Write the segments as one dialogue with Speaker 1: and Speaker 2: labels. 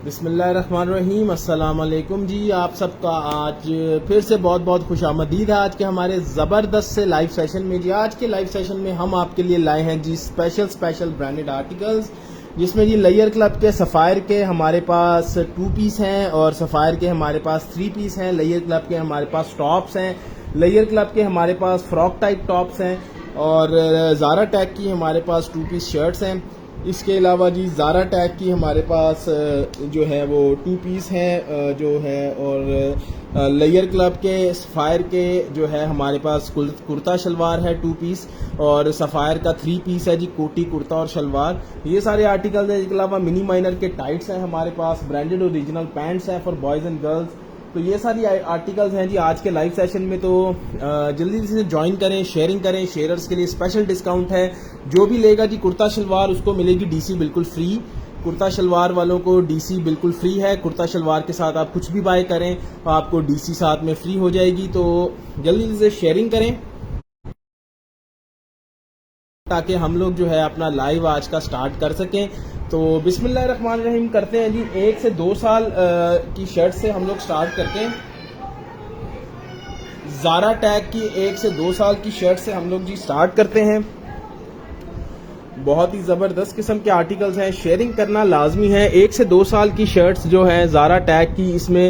Speaker 1: बिस्मिल्लाहिर्रहमानिर्रहीम। अस्सलाम वालेकुम जी। आप सबका आज फिर से बहुत बहुत खुशामदीद है आज के हमारे ज़बरदस्त से लाइव सेशन में। जी आज के लाइव सेशन में हम आपके लिए लाए हैं जी स्पेशल ब्रांडेड आर्टिकल्स, जिसमें जी लेयर क्लब के सफ़ायर के हमारे पास 2 पीस हैं और सफ़ायर के हमारे पास 3 पीस हैं। लेयर क्लब के हमारे पास टॉप्स हैं, लेयर क्लब के हमारे पास फ्रॉक टाइप टॉप्स हैं और ज़ारा टैग की हमारे पास 2 पीस शर्ट्स हैं। इसके अलावा जी ज़ारा टैग की हमारे पास जो है वो 2 पीस हैं जो है, और लेयर क्लब के सफ़ायर के जो है हमारे पास कुर्ता शलवार है 2 पीस, और सफ़ायर का 3 पीस है जी, कोटी कुर्ता और शलवार। ये सारे आर्टिकल्स हैं। इसके अलावा मिनी माइनर के टाइट्स हैं हमारे पास, ब्रांडेड ओरिजिनल पैंट्स हैं फॉर बॉयज़ एंड गर्ल्स। तो ये सारी आर्टिकल्स हैं जी आज के लाइव सेशन में। तो जल्दी से ज्वाइन करें, शेयरिंग करें। शेयरर्स के लिए स्पेशल डिस्काउंट है। जो भी लेगा जी कुर्ता शलवार उसको मिलेगी डीसी बिल्कुल फ्री। कुर्ता शलवार वालों को डीसी बिल्कुल फ्री है। कुर्ता शलवार के साथ आप कुछ भी बाय करें आपको डीसी साथ में फ्री हो जाएगी। तो जल्दी से शेयरिंग करें ताकि हम लोग जो है अपना लाइव आज का स्टार्ट कर सकें। तो बिस्मिल्लाहिर्रहमानिर्रहीम करते हैं जी। 1 से 2 साल की शर्ट से हम लोग स्टार्ट करते हैं। ज़ारा टैग की 1 से 2 साल की शर्ट से हम लोग जी स्टार्ट करते हैं। बहुत ही ज़बरदस्त किस्म के आर्टिकल्स हैं, शेयरिंग करना लाजमी है। 1 से 2 साल की शर्ट्स जो है ज़ारा टैग की, इसमें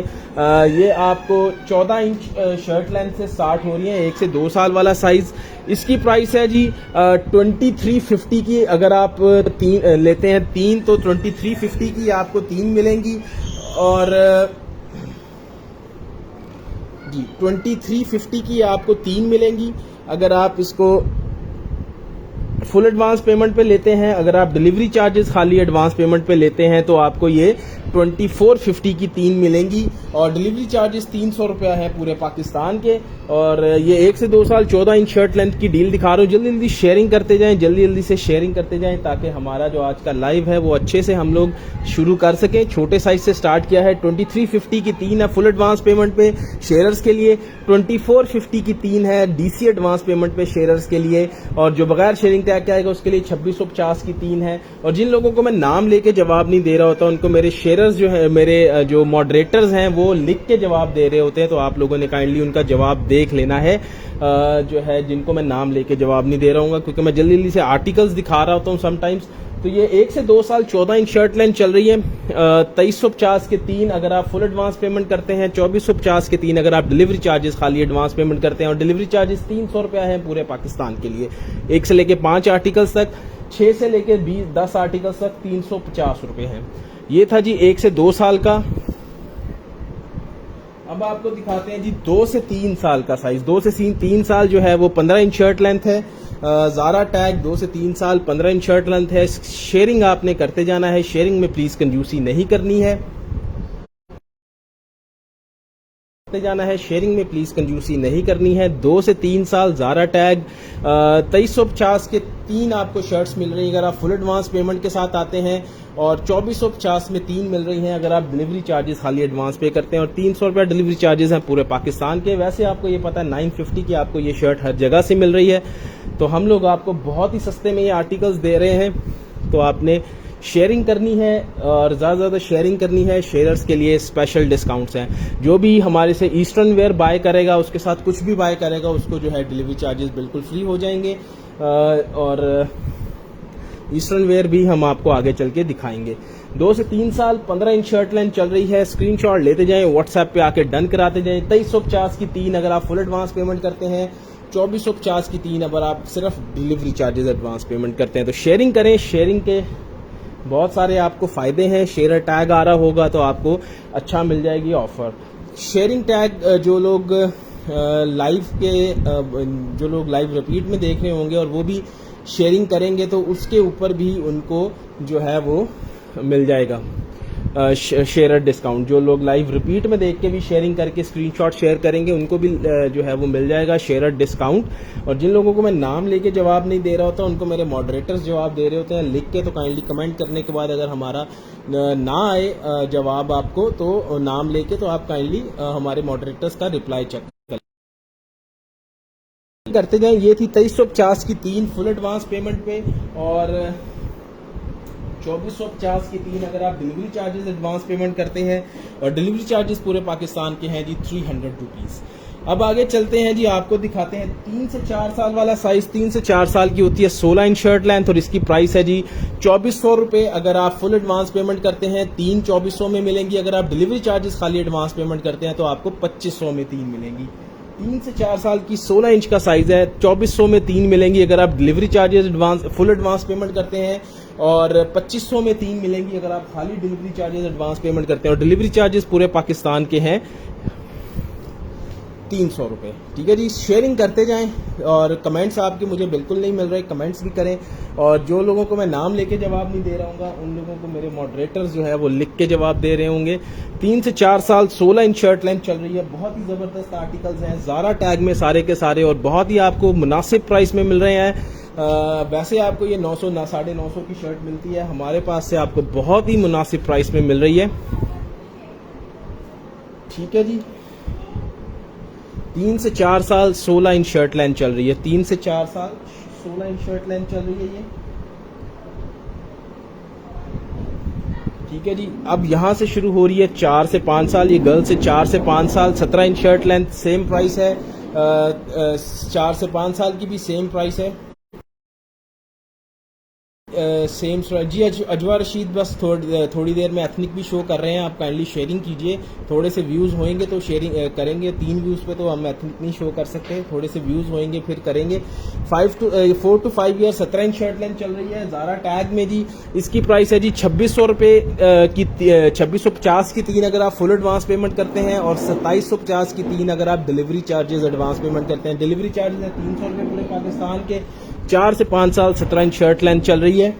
Speaker 1: ये आपको 14 इंच शर्ट लेंथ से स्टार्ट हो रही है। 1 से 2 साल वाला साइज़, इसकी प्राइस है जी 2350 की। अगर आप तीन लेते हैं 3 तो 2350 की आपको 3 मिलेंगी, और जी 2350 की आपको 3 मिलेंगी अगर आप इसको फुल एडवांस पेमेंट पे लेते हैं। अगर आप डिलीवरी चार्जेस खाली एडवांस पेमेंट पे लेते हैं तो आपको ये 2450 की 3 मिलेंगी, और डिलीवरी चार्जेस 300 रुपया है पूरे पाकिस्तान के। और ये 1 से 2 साल 14 इंच शर्ट लेंथ की डील दिखा रहा हूँ। जल्दी जल्दी शेयरिंग करते जाएं, जल्दी से शेयरिंग करते जाएं ताकि हमारा जो आज का लाइव है वो अच्छे से हम लोग शुरू कर सकें। छोटे साइज से स्टार्ट किया है। 2350 की 3 है फुल एडवांस पेमेंट पे शेयरर्स के लिए, 2450 की 3 है डीसी एडवांस पेमेंट पे शेयरर्स के लिए, और जो बगैर शेयरिंग टैग के आएगा उसके लिए 2650 की 3 है। और जिन लोगों को मैं नाम लेके जवाब नहीं दे रहा होता उनको मेरे शेयरर्स जो है, मेरे जो मॉडरेटर्स हैं वो लिख के जवाब दे रहे होते हैं, तो आप लोगों ने काइंडली उनका जवाब देख लेना है जो है जिनको मैं नाम लेके जवाब नहीं दे रहा हूँ, क्योंकि मैं जल्दी से आर्टिकल्स दिखा रहा होता हूँ समटाइम्स। तो ये 1 से 2 साल 14 इंच शर्ट लेंथ चल रही है। 2350 के 3 अगर आप फुल एडवांस पेमेंट करते हैं, 2450 के 3 अगर आप डिलीवरी चार्जेस खाली एडवांस पेमेंट करते हैं, और डिलीवरी चार्जेस 300 रुपया है पूरे पाकिस्तान के लिए। 1 से लेके 5 आर्टिकल्स तक, 6 से लेके 10 आर्टिकल्स तक 350 रुपये हैं। ये था जी 1 से 2 साल का। अब आपको दिखाते हैं जी 2 से 3 साल का साइज। 2 से 3 साल जो है वो 15 इंच शर्ट लेंथ है। ज़ारा टैग 2 से 3 साल 15 इंच शर्ट लेंथ है। शेयरिंग आपने करते जाना है, शेयरिंग में प्लीज कंजूसी नहीं करनी है। जाना है शेयरिंग में प्लीज कंजूसी नहीं करनी है। 2 से 3 साल ज़ारा टैग 2350 के 3 आपको शर्ट्स मिल रही हैं अगर आप फुल एडवांस पेमेंट के साथ आते हैं, और 2450 में 3 मिल रही हैं अगर आप डिलीवरी चार्जेस खाली एडवांस पे करते हैं, और 300 रुपया डिलीवरी चार्जेस हैं पूरे पाकिस्तान के। वैसे आपको ये पता है 950 की आपको ये शर्ट हर जगह से मिल रही है, तो हम लोग आपको बहुत ही सस्ते में ये आर्टिकल्स दे रहे हैं। तो आपने शेयरिंग करनी है और ज़्यादा से ज़्यादा शेयरिंग करनी है। शेयरर्स के लिए स्पेशल डिस्काउंट्स हैं। जो भी हमारे से ईस्टर्न वेयर बाय करेगा, उसके साथ कुछ भी बाय करेगा, उसको जो है डिलीवरी चार्जेस बिल्कुल फ्री हो जाएंगे। और ईस्टर्न वेयर भी हम आपको आगे चल के दिखाएंगे। 2 से 3 साल 15 इंच शर्ट लेंथ चल रही है। स्क्रीनशॉट लेते जाएं, व्हाट्सएप पे आके डन कराते जाएं। 2350 की 3 अगर आप फुल एडवांस पेमेंट करते हैं, 2450 की 3 अगर आप सिर्फ डिलीवरी चार्जेस एडवांस पेमेंट करते हैं। तो शेयरिंग करें, शेयरिंग के बहुत सारे आपको फायदे हैं। शेयर टैग आ रहा होगा तो आपको अच्छा मिल जाएगी ऑफर। शेयरिंग टैग जो लोग लाइव रिपीट में देख रहे होंगे और वो भी शेयरिंग करेंगे तो उसके ऊपर भी उनको जो है वो मिल जाएगा शेयर डिस्काउंट। जो लोग लाइव रिपीट में देख के भी शेयरिंग करके स्क्रीनशॉट शेयर करेंगे उनको भी जो है वो मिल जाएगा शेयर डिस्काउंट। और जिन लोगों को मैं नाम लेके जवाब नहीं दे रहा होता उनको मेरे मॉडरेटर्स जवाब दे रहे होते हैं लिख के। तो काइंडली कमेंट करने के बाद अगर हमारा ना आए जवाब आपको तो नाम लेके, तो आप काइंडली हमारे मॉडरेटर्स का रिप्लाई चेक करते जाएं। ये थी 2350 की 3 फुल एडवांस पेमेंट पे, और 2450 की 3 अगर आप डिलीवरी चार्जेस एडवांस पेमेंट करते हैं, और डिलीवरी चार्जेस पूरे पाकिस्तान के हैं जी 300 रुपीज़। अब आगे चलते हैं जी, आपको दिखाते हैं 3 से 4 साल वाला साइज। 3 से 4 साल की होती है 16 इंच शर्ट लेंथ, और इसकी प्राइस है जी 2400 रुपये। अगर आप फुल एडवांस पेमेंट करते हैं 3 2400 में मिलेंगी। अगर आप डिलीवरी चार्जेस खाली एडवांस पेमेंट करते हैं तो आपको 2500 में 3 मिलेंगी। 3 से 4 साल की 16 इंच का साइज है, 2400 में 3 मिलेंगी। अगर आप delivery charges full advance payment करते हैं, और 2500 में 3 मिलेंगी अगर आप खाली डिलीवरी चार्जेस एडवांस पेमेंट करते हैं। और डिलीवरी चार्जेस पूरे पाकिस्तान के हैं 300 रुपये। ठीक है जी, शेयरिंग करते जाएं, और कमेंट्स आपके मुझे बिल्कुल नहीं मिल रहे, कमेंट्स भी करें। और जो लोगों को मैं नाम लेके जवाब नहीं दे रहा हूँ, उन लोगों को मेरे मॉडरेटर्स जो है वो लिख के जवाब दे रहे होंगे। 3 से 4 साल 16 इंच शर्ट लेंथ चल रही है। बहुत ही ज़बरदस्त आर्टिकल्स हैं, ज़ारा टैग में सारे के सारे, और बहुत ही आपको मुनासिब प्राइस में मिल रहे हैं। वैसे आपको ये 900 950 की शर्ट मिलती है, हमारे पास से आपको बहुत ही मुनासिब प्राइस में मिल रही है। ठीक है जी, 3 से 4 साल 16 इंच शर्ट लेंथ चल रही है। 3 से 4 साल 16 इंच शर्ट लेंथ चल रही है ये। ठीक है जी, अब यहां से शुरू हो रही है 4 से 5 साल। ये गर्ल से 4 से 5 साल 17 inch shirt length, same price है। 4 से 5 साल की भी सेम प्राइस है। सेम जी। अजवा रशीद बस थोड़ी देर में एथनिक भी शो कर रहे हैं, आप काइंडली शेयरिंग कीजिए। थोड़े से व्यूज़ होंगे तो शेयरिंग करेंगे। 3 व्यूज़ पे तो हम एथनिक नहीं शो कर सकते, थोड़े से व्यूज़ होंगे फिर करेंगे। 4 to 5 year 17 inch shirt length चल रही है ज़ारा टैग में जी। इसकी प्राइस है जी 2600 रुपये की 2650 की 3 अगर आप फुल एडवांस पेमेंट करते हैं, और 2750 की 3 अगर आप डिलीवरी चार्जेस एडवांस पेमेंट करते हैं। डिलीवरी चार्जेस है 300 रुपये पूरे पाकिस्तान के। 4 से 5 साल 17 इंच शर्ट लेंथ चल रही है।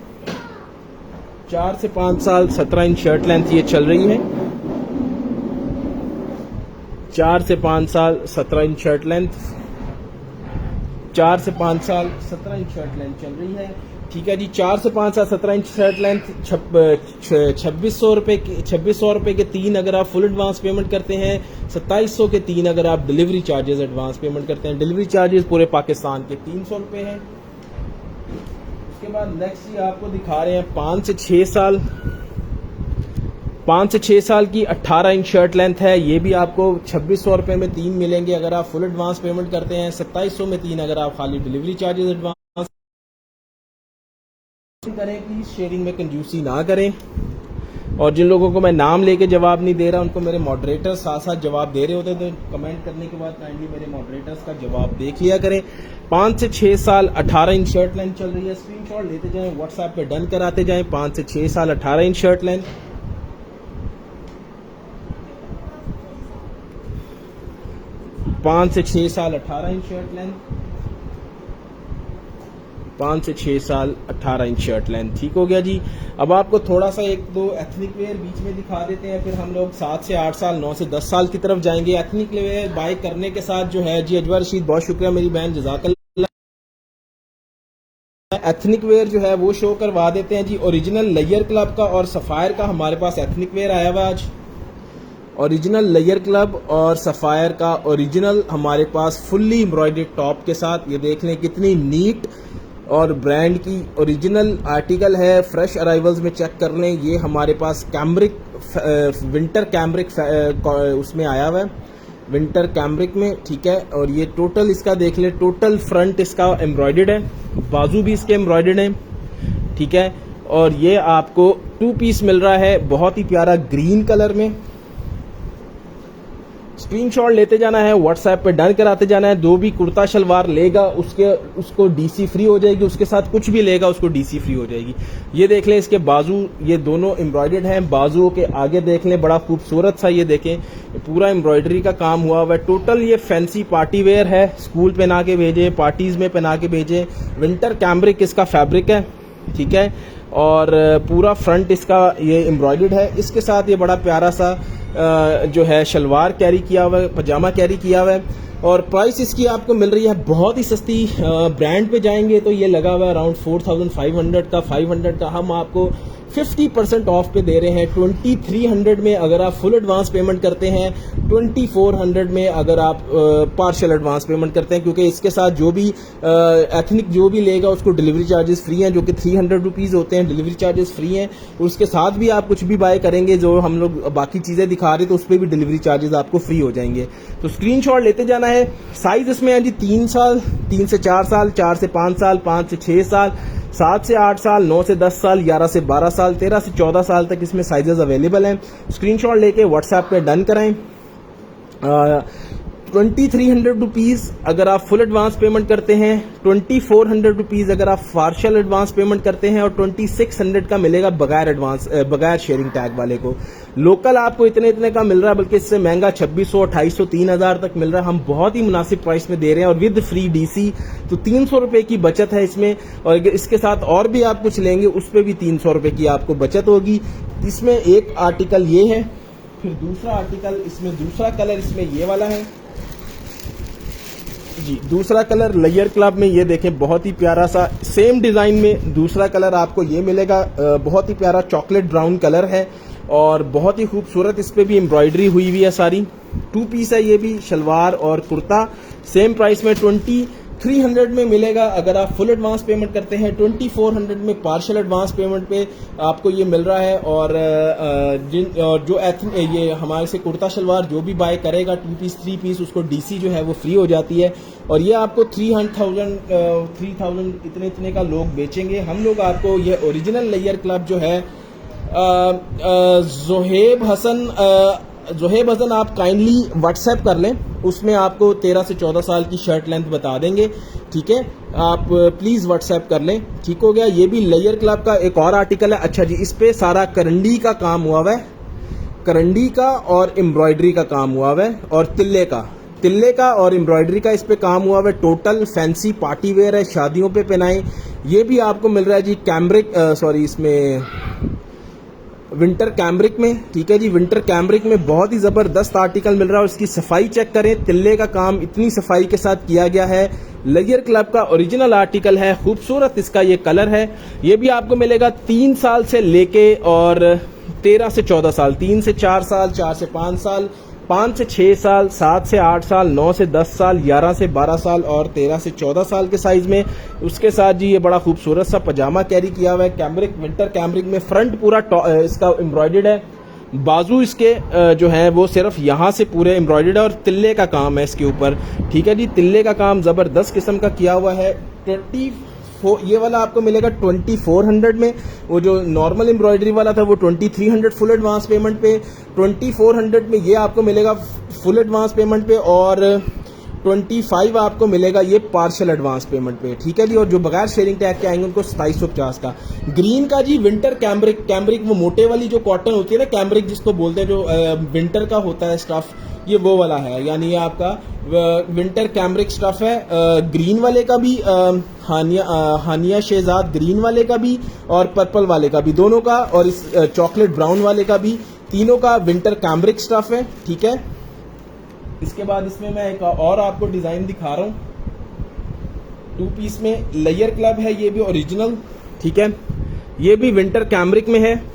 Speaker 1: 4 से 5 साल 17 इंच शर्ट लेंथ ये चल रही है। 4 से 5 साल 17 इंच शर्ट लेंथ, 4 से 5 साल 17 इंच शर्ट लेंथ चल रही है। ठीक है जी, 4 से 5 साल 17 इंच शर्ट लेंथ 2600 रुपये के 3 अगर आप फुल एडवांस पेमेंट करते हैं। 2700 के 3 अगर आप डिलीवरी चार्जेस एडवांस पेमेंट करते हैं। डिलीवरी चार्जेस पूरे पाकिस्तान के 300 रुपये हैं। उसके बाद नेक्स्ट ये आपको दिखा रहे हैं 5 से 6 साल। 5 से 6 साल की 18 इंच शर्ट लेंथ है। ये भी आपको 2600 रुपये में 3 मिलेंगे अगर आप फुल एडवांस पेमेंट करते हैं। 2700 में 3 अगर आप खाली डिलीवरी चार्जेस एडवांस करें। प्लीज शेयरिंग में कंजूसी ना करें। और जिन लोगों को मैं नाम लेके जवाब नहीं दे रहा, उनको मेरे मॉडरेटर साथ साथ जवाब दे रहे होते, तो कमेंट करने के बाद काइंडली मेरे मॉडरेटर्स का जवाब देख लिया करें। 5 से 6 साल 18 इंच शर्ट लेंथ चल रही है। स्क्रीनशॉट लेते जाएं, व्हाट्सएप पे डन कराते जाएं। 5 से 6 साल 18 इंच शर्ट लेंथ। पाँच से 6 साल 18 इंच शर्ट लेंथ। 5 से 6 साल 18 इंच शर्ट लेंथ। ठीक हो गया जी। अब आपको थोड़ा सा 1-2 एथनिक वेयर बीच में दिखा देते हैं, फिर हम लोग 7 से 8 साल 9 से 10 साल की तरफ जाएंगे। एथनिक वेयर बाय करने के साथ जो है जी, अजवा रशीद बहुत शुक्रिया मेरी बहन, जज़ाकल्लाह। एथनिक वेयर जो है वो शो करवा देते हैं जी। ओरिजिनल लेयर क्लब का और सफायर का हमारे पास एथनिक वेयर आया हुआ आज। ओरिजिनल लेयर क्लब और सफायर का ओरिजिनल हमारे पास फुल्ली एम्ब्रॉयडर्ड टॉप के साथ। ये देख लें कितनी नीट और ब्रांड की ओरिजिनल आर्टिकल है। फ्रेश अराइवल्स में चेक कर लें। ये हमारे पास कैम्ब्रिक विंटर कैम्ब्रिक उसमें आया हुआ है, विंटर कैम्ब्रिक में। ठीक है, और ये टोटल इसका देख लें, टोटल फ्रंट इसका एम्ब्रॉयडर्ड है, बाजू भी इसके एम्ब्रॉयडर्ड है। ठीक है, और ये आपको 2 पीस मिल रहा है बहुत ही प्यारा ग्रीन कलर में। स्क्रीनशॉट लेते जाना है, व्हाट्सएप पे डन कराते जाना है। जो भी कुर्ता शलवार लेगा उसको डीसी फ्री हो जाएगी, उसके साथ कुछ भी लेगा उसको डीसी फ्री हो जाएगी। ये देख लें, इसके बाजू ये दोनों एम्ब्रॉयडर्ड हैं। बाजुओं के आगे देख लें, बड़ा खूबसूरत सा ये देखें पूरा एम्ब्रॉयडरी का काम हुआ हुआ है। टोटल ये फैंसी पार्टी वेयर है, स्कूल पहना के भेजे, पार्टीज में पहना के भेजे। विंटर कैम्ब्रिक इसका फैब्रिक है। ठीक है, और पूरा फ्रंट इसका ये एम्ब्रॉयडर्ड है। इसके साथ ये बड़ा प्यारा सा जो है शलवार कैरी किया हुआ है, पजामा कैरी किया हुआ है। और प्राइस इसकी आपको मिल रही है बहुत ही सस्ती। ब्रांड पे जाएंगे तो ये लगा हुआ है अराउंड 4500 का, 500 का। हम आपको 50% ऑफ पे दे रहे हैं। 2300 में अगर आप फुल एडवांस पेमेंट करते हैं, 2400 में अगर आप पार्शियल एडवांस पेमेंट करते हैं, क्योंकि इसके साथ जो भी एथनिक जो भी लेगा उसको डिलीवरी चार्जेस फ्री हैं, जो कि 300 रुपीज़ होते हैं, डिलीवरी चार्जेस फ्री हैं। उसके साथ भी आप कुछ भी बाय करेंगे जो हम लोग बाकी चीज़ें दिखा रहे, तो उस पर भी डिलीवरी चार्जेस आपको फ्री हो जाएंगे। तो स्क्रीनशॉट लेते जाना है। साइज इसमें है जी 3 साल, 3 से 4 साल, 4 से 5 साल, 5 से 6 साल, 7 से 8 साल, 9 से 10 साल, 11 से 12 साल, 13 से 14 साल तक इसमें साइजेस अवेलेबल हैं। स्क्रीनशॉट लेके व्हाट्सएप पे डन कराएं। 2300 रुपीज़ अगर आप फुल एडवांस पेमेंट करते हैं, 2400 रुपीज़ अगर आप पार्शियल एडवांस पेमेंट करते हैं, और 2600 का मिलेगा बगैर एडवांस बगैर शेयरिंग टैग वाले को। लोकल आपको इतने का मिल रहा है, बल्कि इससे महंगा 2600, 2800, 3000 तक मिल रहा है। हम बहुत ही मुनासिब प्राइस में दे रहे हैं और विद फ्री डीसी, तो 300 रुपए की बचत है इसमें। और अगर इसके साथ और भी आप कुछ लेंगे उस पर भी 300 रुपए की आपको बचत होगी। इसमें एक आर्टिकल ये है, फिर दूसरा आर्टिकल इसमें दूसरा कलर इसमें ये वाला है जी। दूसरा कलर लेयर क्लब में ये देखें, बहुत ही प्यारा सा सेम डिजाइन में दूसरा कलर आपको ये मिलेगा। बहुत ही प्यारा चॉकलेट ब्राउन कलर है और बहुत ही खूबसूरत इस पे भी एम्ब्रॉयडरी हुई हुई है सारी। 2 पीस है ये भी, शलवार और कुर्ता। सेम प्राइस में 2300 में मिलेगा अगर आप फुल एडवांस पेमेंट करते हैं। 2400 में पार्शियल एडवांस पेमेंट पे आपको ये मिल रहा है। और जो ये हमारे से कुर्ता शलवार जो भी बाय करेगा 2 पीस 3 पीस, उसको डीसी जो है वो फ्री हो जाती है। और ये आपको 3000 इतने का लोग बेचेंगे। हम लोग आपको ये ओरिजिनल लेयर क्लब जो है जोहेब हसन आप काइंडली व्हाट्सएप कर लें, उसमें आपको 13 से 14 साल की शर्ट लेंथ बता देंगे। ठीक है, आप प्लीज़ व्हाट्सएप कर लें। ठीक हो गया। ये भी लेयर क्लब का एक और आर्टिकल है। अच्छा जी, इस पे सारा करंडी का काम हुआ हुआ है, करंडी का और एम्ब्रॉयडरी का काम हुआ हुआ है, और तिल्ले का और एम्ब्रॉयडरी का इस पे काम हुआ हुआ है। टोटल फैंसी पार्टी वेयर है, शादियों पे पहनाएं। ये भी आपको मिल रहा है जी इसमें विंटर कैम्ब्रिक में। ठीक है जी, विंटर कैम्ब्रिक में बहुत ही जबरदस्त आर्टिकल मिल रहा है। और इसकी सफाई चेक करें, तिल्ले का काम इतनी सफाई के साथ किया गया है। लेयर क्लब का ओरिजिनल आर्टिकल है, खूबसूरत इसका ये कलर है। ये भी आपको मिलेगा 3 साल से लेके और 13 से 14 साल, 3 से 4 साल, 4 से 5 साल, 5 से 6 साल, 7 से 8 साल, 9 से 10 साल, 11 से 12 साल और 13 से 14 साल के साइज में। उसके साथ जी ये बड़ा खूबसूरत सा पजामा कैरी किया हुआ है कैम्ब्रिक, विंटर कैम्ब्रिक में। फ्रंट पूरा इसका एम्ब्रॉयडर्ड है, बाजू इसके जो है वो सिर्फ यहाँ से पूरे एम्ब्रॉयडर्ड है और तिल्ले का काम है इसके ऊपर। ठीक है जी, तिल्ले का काम जबरदस्त किस्म का किया हुआ है। ये वाला आपको मिलेगा 2400 में। वो जो नॉर्मल एम्ब्रॉयडरी वाला था वो 2300 फुल एडवांस पेमेंट पे। 2400 में ये आपको मिलेगा फुल एडवांस पेमेंट पे, और 25 आपको मिलेगा ये पार्शियल एडवांस पेमेंट पे। ठीक है जी, और जो बगैर शेयरिंग टैग के आएंगे उनको 2750 का। ग्रीन का जी विंटर कैम्ब्रिक वो मोटे वाली जो कॉटन होती है ना, कैम्ब्रिक जिसको बोलते हैं, जो विंटर का होता है स्टफ, ये वो वाला है। यानी ये आपका विंटर कैम्ब्रिक स्टफ है। ग्रीन वाले का भी, हानिया शहजाद ग्रीन वाले का भी और पर्पल वाले का भी, दोनों का, और इस चॉकलेट ब्राउन वाले का भी, तीनों का विंटर कैम्ब्रिक स्टफ है। ठीक है, इसके बाद इसमें मैं एक और आपको डिजाइन दिखा रहा हूँ। 2 पीस में लेयर क्लब है, ये भी ओरिजिनल। ठीक है, ये भी विंटर कैम्ब्रिक में है।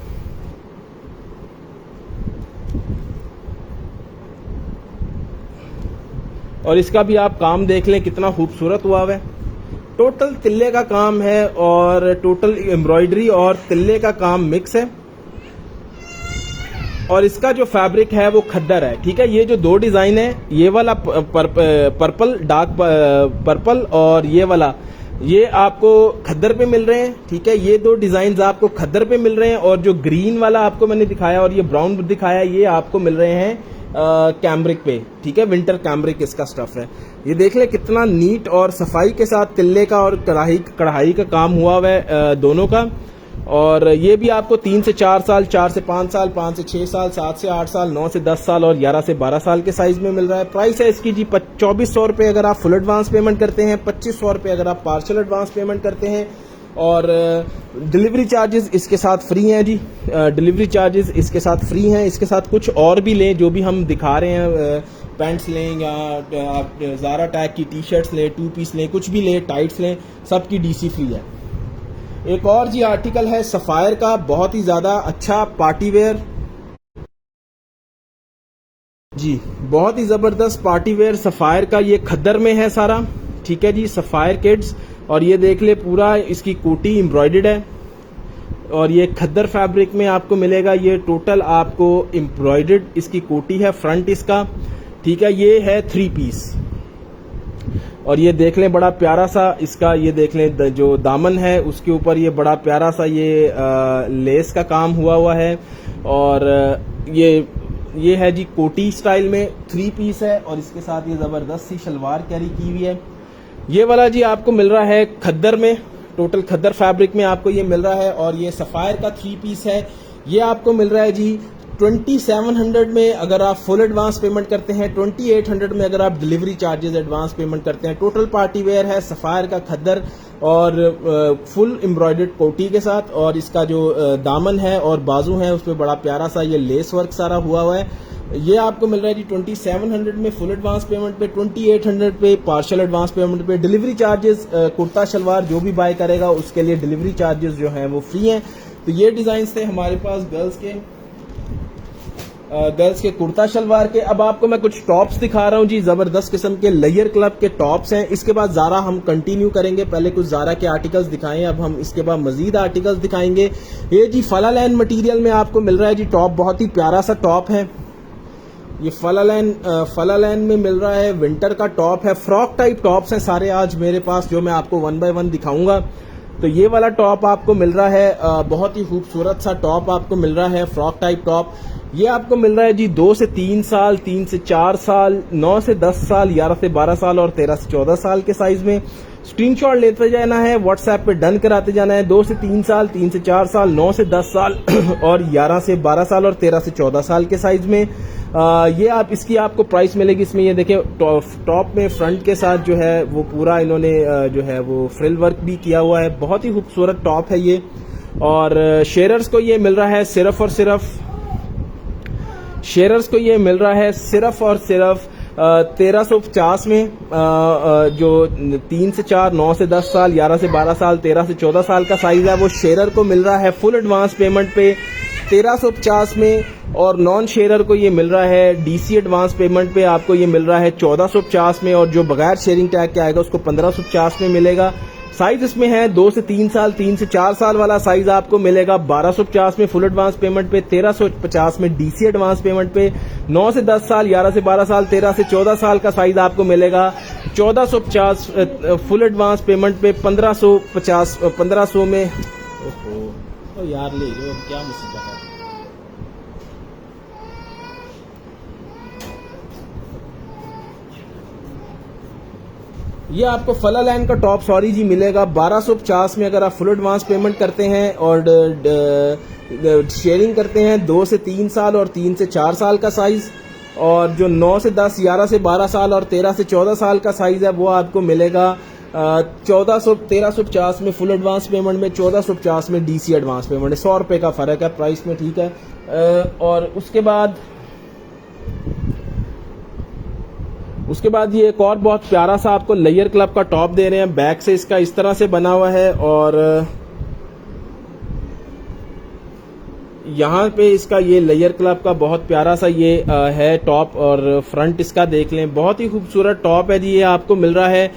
Speaker 1: और इसका भी आप काम देख लें कितना खूबसूरत हुआ है। टोटल तिल्ले का काम है और टोटल एम्ब्रॉयडरी और तिल्ले का काम मिक्स है। और इसका जो फैब्रिक है वो खद्दर है। ठीक है, ये जो 2 डिजाइन है, ये वाला पर्पल डार्क पर्पल और ये वाला, ये आपको खद्दर पे मिल रहे हैं। ठीक है, ये 2 डिजाइन आपको खद्दर पे मिल रहे हैं। और जो ग्रीन वाला आपको मैंने दिखाया और ये ब्राउन दिखाया, ये आपको मिल रहे हैं कैम्ब्रिक पे। ठीक है, विंटर कैम्ब्रिक इसका स्टफ है। ये देख ले कितना नीट और सफाई के साथ तिल्ले का और कढ़ाई का काम हुआ हुआ है दोनों का। और ये भी आपको 3 से 4 साल, 4 से 5 साल, 5 से 6 साल, 7 से 8 साल, 9 से 10 साल और 11 से 12 साल के साइज में मिल रहा है। प्राइस है इसकी जी 2400 रुपये अगर आप फुल एडवांस पेमेंट करते हैं, 2500 रुपये अगर आप पार्शियल एडवांस पेमेंट करते हैं। और डिलीवरी चार्जेस इसके साथ फ्री हैं जी, डिलीवरी चार्जेस इसके साथ फ्री हैं। इसके साथ कुछ और भी लें जो भी हम दिखा रहे हैं, पैंट्स लें या आप ज़ारा टैग की टी शर्ट्स लें, 2 पीस लें, कुछ भी लें, टाइट्स लें, सबकी डीसी फ्री है। एक और जी आर्टिकल है सफायर का, बहुत ही ज्यादा अच्छा पार्टी वेयर जी, बहुत ही जबरदस्त पार्टी वेयर सफायर का। ये खद्दर में है सारा, ठीक है जी, सफायर किड्स। और ये देख ले पूरा इसकी कोटी एम्ब्रॉयडर्ड है और ये खद्दर फैब्रिक में आपको मिलेगा। ये टोटल आपको एम्ब्रॉयडर्ड इसकी कोटी है, फ्रंट इसका, ठीक है। ये है 3 पीस और ये देख लें बड़ा प्यारा सा इसका, ये देख लें जो दामन है उसके ऊपर ये बड़ा प्यारा सा ये लेस का काम हुआ है। और ये है जी कोटी स्टाइल में 3 पीस है और इसके साथ ये जबरदस्त सी शलवार कैरी की हुई है। ये वाला जी आपको मिल रहा है खद्दर में, टोटल खद्दर फैब्रिक में आपको ये मिल रहा है। और ये सफायर का 3 पीस है, ये आपको मिल रहा है जी 2700 में अगर आप फुल एडवांस पेमेंट करते हैं, 2800 में अगर आप डिलीवरी चार्जेस एडवांस पेमेंट करते हैं। टोटल पार्टी वेयर है, सफायर का खद्दर और फुल एम्ब्रॉयडर्ड कोटी के साथ। और इसका जो दामन है और बाजू है उस पर बड़ा प्यारा सा ये लेस वर्क सारा हुआ है। ये आपको मिल रहा है जी 2700 में फुल एडवांस पेमेंट पे, 2800 पे पार्शियल एडवांस पेमेंट पे। डिलीवरी चार्जेस कुर्ता शलवार जो भी बाय करेगा उसके लिए डिलीवरी चार्जेस जो हैं वो फ्री हैं। तो ये डिजाइन थे हमारे पास गर्ल्स के कुर्ता शलवार के। अब आपको मैं कुछ टॉप्स दिखा रहा हूँ जी, जबरदस्त किस्म के लेयर क्लब के टॉप्स हैं। इसके बाद ज़ारा हम कंटिन्यू करेंगे, पहले कुछ ज़ारा के आर्टिकल्स दिखाएं, अब हम इसके बाद मजीद आर्टिकल्स दिखाएंगे। ये जी फलालैन मटेरियल में आपको मिल रहा है जी टॉप, बहुत ही प्यारा सा टॉप है। ये फलालैन में मिल रहा है, विंटर का टॉप है। फ्रॉक टाइप टॉप्स हैं सारे आज मेरे पास, जो मैं आपको 1 बाय 1 दिखाऊंगा। तो ये वाला टॉप आपको मिल रहा है, बहुत ही खूबसूरत सा टॉप आपको मिल रहा है, फ्रॉक टाइप टॉप। ये आपको मिल रहा है जी 2 से 3 साल, 3 से 4 साल, 9 से 10 साल, 11 से 12 साल और 13 से 14 साल के साइज में। स्क्रीनशॉट लेते जाना है, व्हाट्सएप पे डन कराते जाना है। 2 से 3 साल, 3 से 4 साल, 9 से 10 साल और 11 से 12 साल और 13 से 14 साल के साइज में। ये आप इसकी आपको प्राइस मिलेगी। इसमें ये देखें टॉप में फ्रंट के साथ जो है वो पूरा इन्होंने जो है वो फ्रिल वर्क भी किया हुआ है, बहुत ही खूबसूरत टॉप है ये। और शेरर्स को ये मिल रहा है सिर्फ और सिर्फ 1350 में, जो 3 से 4, 9 से 10 साल, 11 से 12 साल, 13 से 14 साल का साइज है, वो शेरर को मिल रहा है फुल एडवांस पेमेंट पे 1350 में। और नॉन शेयरर को ये मिल रहा है डीसी एडवांस पेमेंट पे, आपको ये मिल रहा है 1450 में। और जो बगैर शेयरिंग टैग के आएगा उसको 1550 में मिलेगा। साइज इसमें है 2 से 3 साल, 3 से 4 साल वाला साइज आपको मिलेगा 1250 में फुल एडवांस पेमेंट पे, 1350 में डीसी एडवांस पेमेंट पे। 9 से 10 साल, 11 से 12 साल, 13 से 14 साल का साइज आपको मिलेगा 1450 फुल एडवांस पेमेंट पे, 1500 में। ओहो यार ले लो, क्या मुसीबत है। ये आपको फलालैन का टॉप सॉरी जी मिलेगा 1250 में अगर आप फुल एडवांस पेमेंट करते हैं और शेयरिंग करते हैं। 2 से 3 साल और 3 से 4 साल का साइज। और जो 9 से 10, 11 से 12 साल और 13 से 14 साल का साइज है वो आपको मिलेगा 1350 में फुल एडवांस पेमेंट में, 1450 में डीसी एडवांस पेमेंट। 100 रुपए का फर्क है प्राइस में, ठीक है। और उसके बाद ये एक और बहुत प्यारा सा आपको लेयर क्लब का टॉप दे रहे हैं, बैक से इसका इस तरह से बना हुआ है और यहाँ पे इसका ये लेयर क्लब का बहुत प्यारा सा ये है टॉप। और फ्रंट इसका देख लें, बहुत ही खूबसूरत टॉप है जी। ये आपको मिल रहा है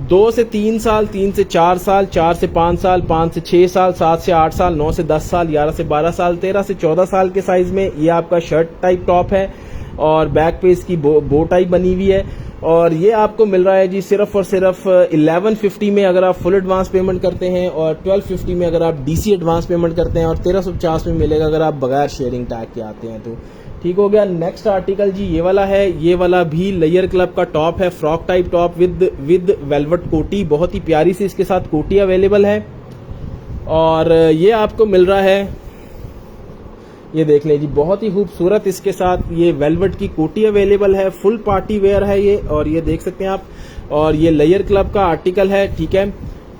Speaker 1: 2 से 3 साल, 3 से 4 साल, 4 से 5 साल, 5 से 6 साल, 7 से 8 साल, 9 से 10 साल, 11 से 12 साल, 13 से 14 साल के साइज में। ये आपका शर्ट टाइप टॉप है और बैक पे इसकी बो टाइप बनी हुई है। और ये आपको मिल रहा है जी सिर्फ और सिर्फ 1150 में अगर आप फुल एडवांस पेमेंट करते हैं और 1250 में अगर आप डीसी एडवांस पेमेंट करते हैं और 1350 में मिलेगा अगर आप बगैर शेयरिंग टैग के आते हैं तो। ठीक हो गया। नेक्स्ट आर्टिकल जी ये वाला है, ये वाला भी लेयर क्लब का टॉप है, frock type top with velvet कोटी, बहुत ही प्यारी सी इसके साथ कोटी अवेलेबल है। और ये आपको मिल रहा है, ये देख लें जी, बहुत ही खूबसूरत इसके साथ ये वेलवेट की कोटी अवेलेबल है, फुल पार्टी वेयर है ये। और ये देख सकते हैं आप, और ये लेयर क्लब का आर्टिकल है, ठीक है।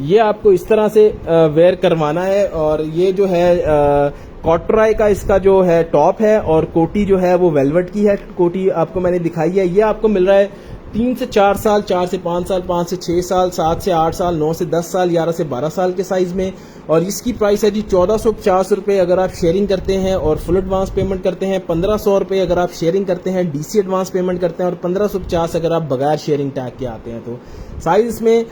Speaker 1: ये आपको इस तरह से वेयर करवाना है। और ये जो है कॉटराई का इसका जो है टॉप है और कोटी जो है वो वेलवेट की है, कोटी आपको मैंने दिखाई है। ये आपको मिल रहा है 3 से 4 साल, 4 से 5 साल, 5 से 6 साल, 7 से 8 साल, 9 से 10 साल, 11 से 12 साल के साइज में। और इसकी प्राइस है जी 1450 रुपये अगर आप शेयरिंग करते हैं और फुल एडवांस पेमेंट करते हैं, 1500 रुपये अगर आप शेयरिंग करते हैं, डीसी एडवांस पेमेंट करते हैं और 1550 अगर आप बगैर शेयरिंग टैग के आते हैं। तो साइज इसमें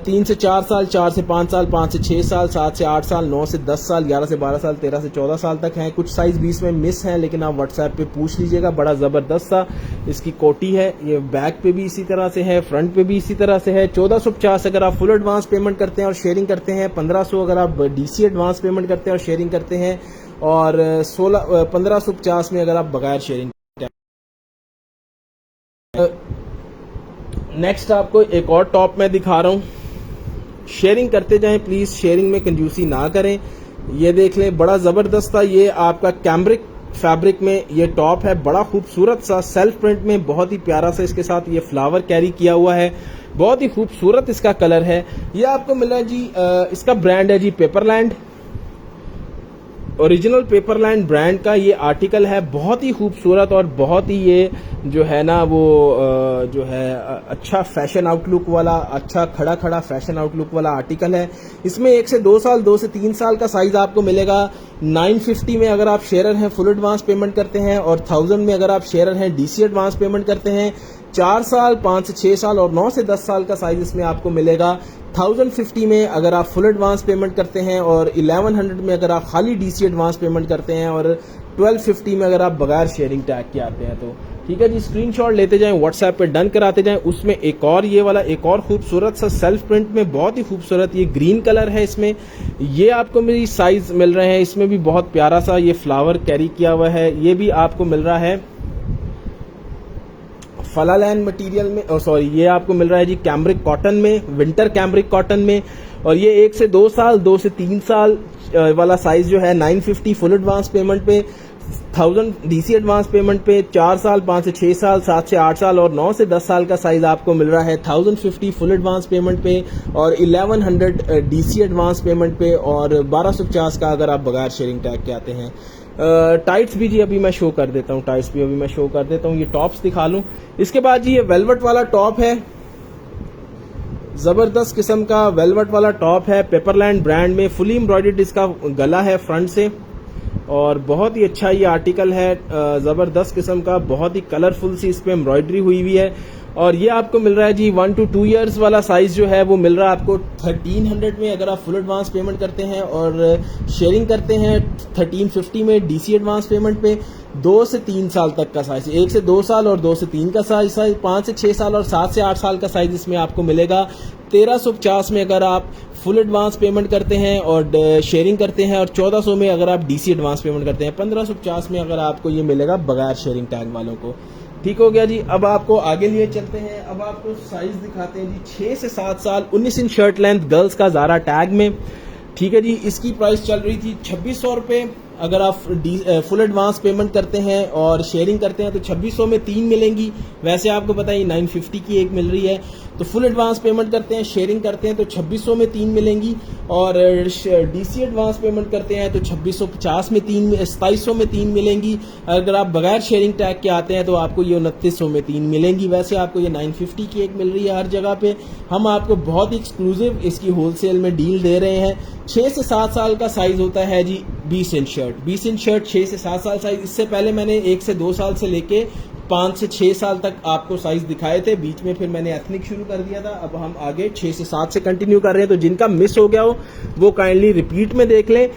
Speaker 1: 3 से 4 साल, 4 से 5 साल, 5 से 6 साल, 7 से 8 साल, 9 से 10 साल, 11 से 12 साल, 13 से 14 साल तक हैं। कुछ साइज बीच में मिस हैं, लेकिन आप व्हाट्सएप पे पूछ लीजिएगा। बड़ा ज़बरदस्त सा इसकी कोटी है, ये बैक पे भी इसी तरह से है, फ्रंट पे भी इसी तरह से है। 1450 अगर आप फुल एडवांस पेमेंट करते हैं और शेयरिंग करते हैं, 1500 अगर आप डीसी एडवांस पेमेंट करते हैं और शेयरिंग करते हैं, और 1550 में अगर आप बगैर शेयरिंग। नेक्स्ट आपको एक और टॉप मैं दिखा रहा हूँ। शेयरिंग करते जाएं प्लीज, शेयरिंग में कंजूसी ना करें। ये देख लें, बड़ा जबरदस्त था। ये आपका कैम्ब्रिक फैब्रिक में ये टॉप है, बड़ा खूबसूरत सा सेल्फ प्रिंट में, बहुत ही प्यारा सा इसके साथ ये फ्लावर कैरी किया हुआ है, बहुत ही खूबसूरत इसका कलर है। ये आपको मिला जी, इसका ब्रांड है जी पेपरलैंड, ओरिजिनल पेपरलैंड ब्रांड का ये आर्टिकल है। बहुत ही खूबसूरत और बहुत ही ये जो है ना वो जो है अच्छा फैशन आउटलुक वाला, अच्छा खड़ा खड़ा फैशन आउटलुक वाला आर्टिकल है। इसमें 1 से 2 साल, 2 से 3 साल का साइज आपको मिलेगा। 950 में अगर आप शेयरर हैं फुल एडवांस पेमेंट करते हैं, और 1000 में अगर आप शेयरर हैं डीसी एडवांस पेमेंट करते हैं। 4 साल, 5 से 6 साल और 9 से 10 साल का साइज इसमें आपको मिलेगा। 1050 में अगर आप फुल एडवांस पेमेंट करते हैं, और 1100 में अगर आप खाली डीसी एडवांस पेमेंट करते हैं, और 1250 में अगर आप बगैर शेयरिंग टैग के आते हैं। तो ठीक है जी, स्क्रीनशॉट लेते जाएं, व्हाट्सएप पे डन कराते जाएं। उसमें एक और ये वाला एक और खूबसूरत सा सेल्फ प्रिंट में, बहुत ही खूबसूरत ये ग्रीन कलर है। इसमें ये आपको मेरी साइज मिल रहे हैं, इसमें भी बहुत प्यारा सा ये फ्लावर कैरी किया हुआ है। ये भी आपको मिल रहा है फलालैंड मटेरियल में, सॉरी ये आपको मिल रहा है जी कैम्ब्रिक कॉटन में, विंटर कैम्ब्रिक कॉटन में। और ये 1 से 2 साल, 2 से 3 साल वाला साइज जो है 950 फुल एडवांस पेमेंट पे, 1000 डीसी एडवांस पेमेंट पे, 4 साल, 5 से 6 साल, 7 से 8 साल और 9 से 10 साल का साइज आपको मिल रहा है 1050 फुल एडवांस पेमेंट पे, और 1100 डीसी एडवांस पेमेंट पे, और 1250 का अगर आप बगैर शेयरिंग टैग के आते हैं। टाइट्स भी जी अभी मैं शो कर देता हूँ, टाइट्स भी अभी मैं शो कर देता हूँ। ये टॉप्स दिखा लूँ। इसके बाद जी ये वेलवेट वाला टॉप है, जबरदस्त किस्म का वेलवेट वाला टॉप है, पेपरलैंड ब्रांड में, फुली एम्ब्रॉयडर्ड इसका गला है फ्रंट से, और बहुत ही अच्छा ये आर्टिकल है, जबरदस्त किस्म का, बहुत ही कलरफुल सी इस पे एम्ब्रॉयडरी हुई हुई है। और ये आपको मिल रहा है जी 1 to 2 ईयर्स वाला साइज जो है वो मिल रहा है आपको 1300 में अगर आप फुल एडवांस पेमेंट करते हैं, और शेयरिंग करते हैं 1350 में डीसी एडवांस पेमेंट पे। 2 से 3 साल तक का साइज, 1 से 2 साल और 2 से 3 का साइज, 5 से 6 साल और 7 से 8 साल का साइज इसमें आपको मिलेगा। 1350 में अगर आप फुल एडवांस पेमेंट करते हैं और शेयरिंग करते हैं, और 1400 में अगर आप डीसी एडवांस पेमेंट करते हैं। 1550 में अगर आपको ये मिलेगा बगैर शेयरिंग टैग वालों को। ठीक हो गया जी। अब आपको आगे लिए चलते हैं, अब आपको साइज दिखाते हैं जी 6 से 7 साल, 19 इंच शर्ट लेंथ गर्ल्स का ज़ारा टैग में। ठीक है जी, इसकी प्राइस चल रही थी 2600 रुपये। अगर आप फुल एडवांस पेमेंट करते हैं और शेयरिंग करते हैं तो 2600 में 3 मिलेंगी। वैसे आपको पता है 950 की एक मिल रही है, तो फुल एडवांस पेमेंट करते हैं, शेयरिंग करते हैं तो 2600 में 3 मिलेंगी, और डीसी एडवांस पेमेंट करते हैं तो 2650 में 3, 2700 में 3 मिलेंगी। अगर आप बगैर शेयरिंग टैग के आते हैं तो आपको ये 2900 में 3 मिलेंगी। वैसे आपको ये 950 की एक मिल रही है हर जगह पे। हम आपको बहुत ही एक्सक्लूसिव इसकी होलसेल में डील दे रहे हैं। 6 से 7 साल का साइज होता है जी 20 इंच शर्ट, 20 इंच शर्ट 6 से 7 साल साइज। इससे पहले मैंने 1 से 2 साल से लेके 5 से 6 साल तक आपको साइज दिखाए थे, बीच में फिर मैंने एथनिक शुरू कर दिया था। अब हम आगे 6 से 7 से कंटिन्यू कर रहे हैं, तो जिनका मिस हो गया हो वो काइंडली रिपीट में देख लें,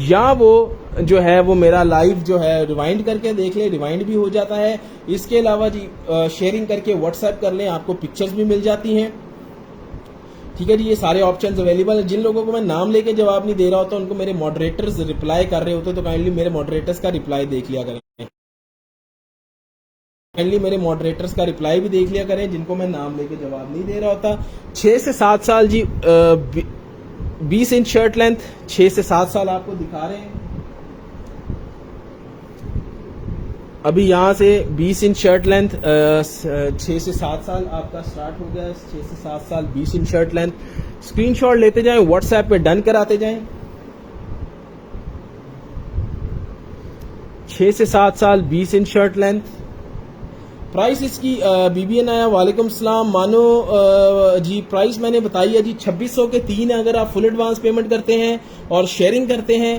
Speaker 1: या वो जो है वो मेरा लाइव जो है रिवाइंड करके देख लें, रिवाइंड भी हो जाता है। इसके अलावा जी शेयरिंग करके व्हाट्सएप कर लें, आपको पिक्चर्स भी मिल जाती हैं। ठीक है जी, ये सारे ऑप्शंस अवेलेबल है। जिन लोगों को मैं नाम लेके जवाब नहीं दे रहा होता उनको मेरे मॉडरेटर्स रिप्लाई कर रहे होते, तो काइंडली मेरे मॉडरेटर्स का रिप्लाई देख लिया करें, काइंडली मेरे मॉडरेटर्स का रिप्लाई भी देख लिया करें जिनको मैं नाम लेके जवाब नहीं दे रहा होता। 6 से 7 साल जी 20 इंच शर्ट लेंथ, 6 से 7 साल आपको दिखा रहे हैं। अभी यहाँ से 20 इंच शर्ट लेंथ 6 से 7 साल आपका स्टार्ट हो गया है। 6 से 7 साल 20 इंच शर्ट लेंथ। स्क्रीनशॉट लेते जाएं, व्हाट्सएप पे डन कराते जाएं। 6 से 7 साल 20 इंच शर्ट लेंथ, प्राइस इसकी बीबीएन आया, वालेकुम सलाम। मानो जी प्राइस मैंने बताई है जी, 2600 के 3 है अगर आप फुल एडवांस पेमेंट करते हैं और शेयरिंग करते हैं।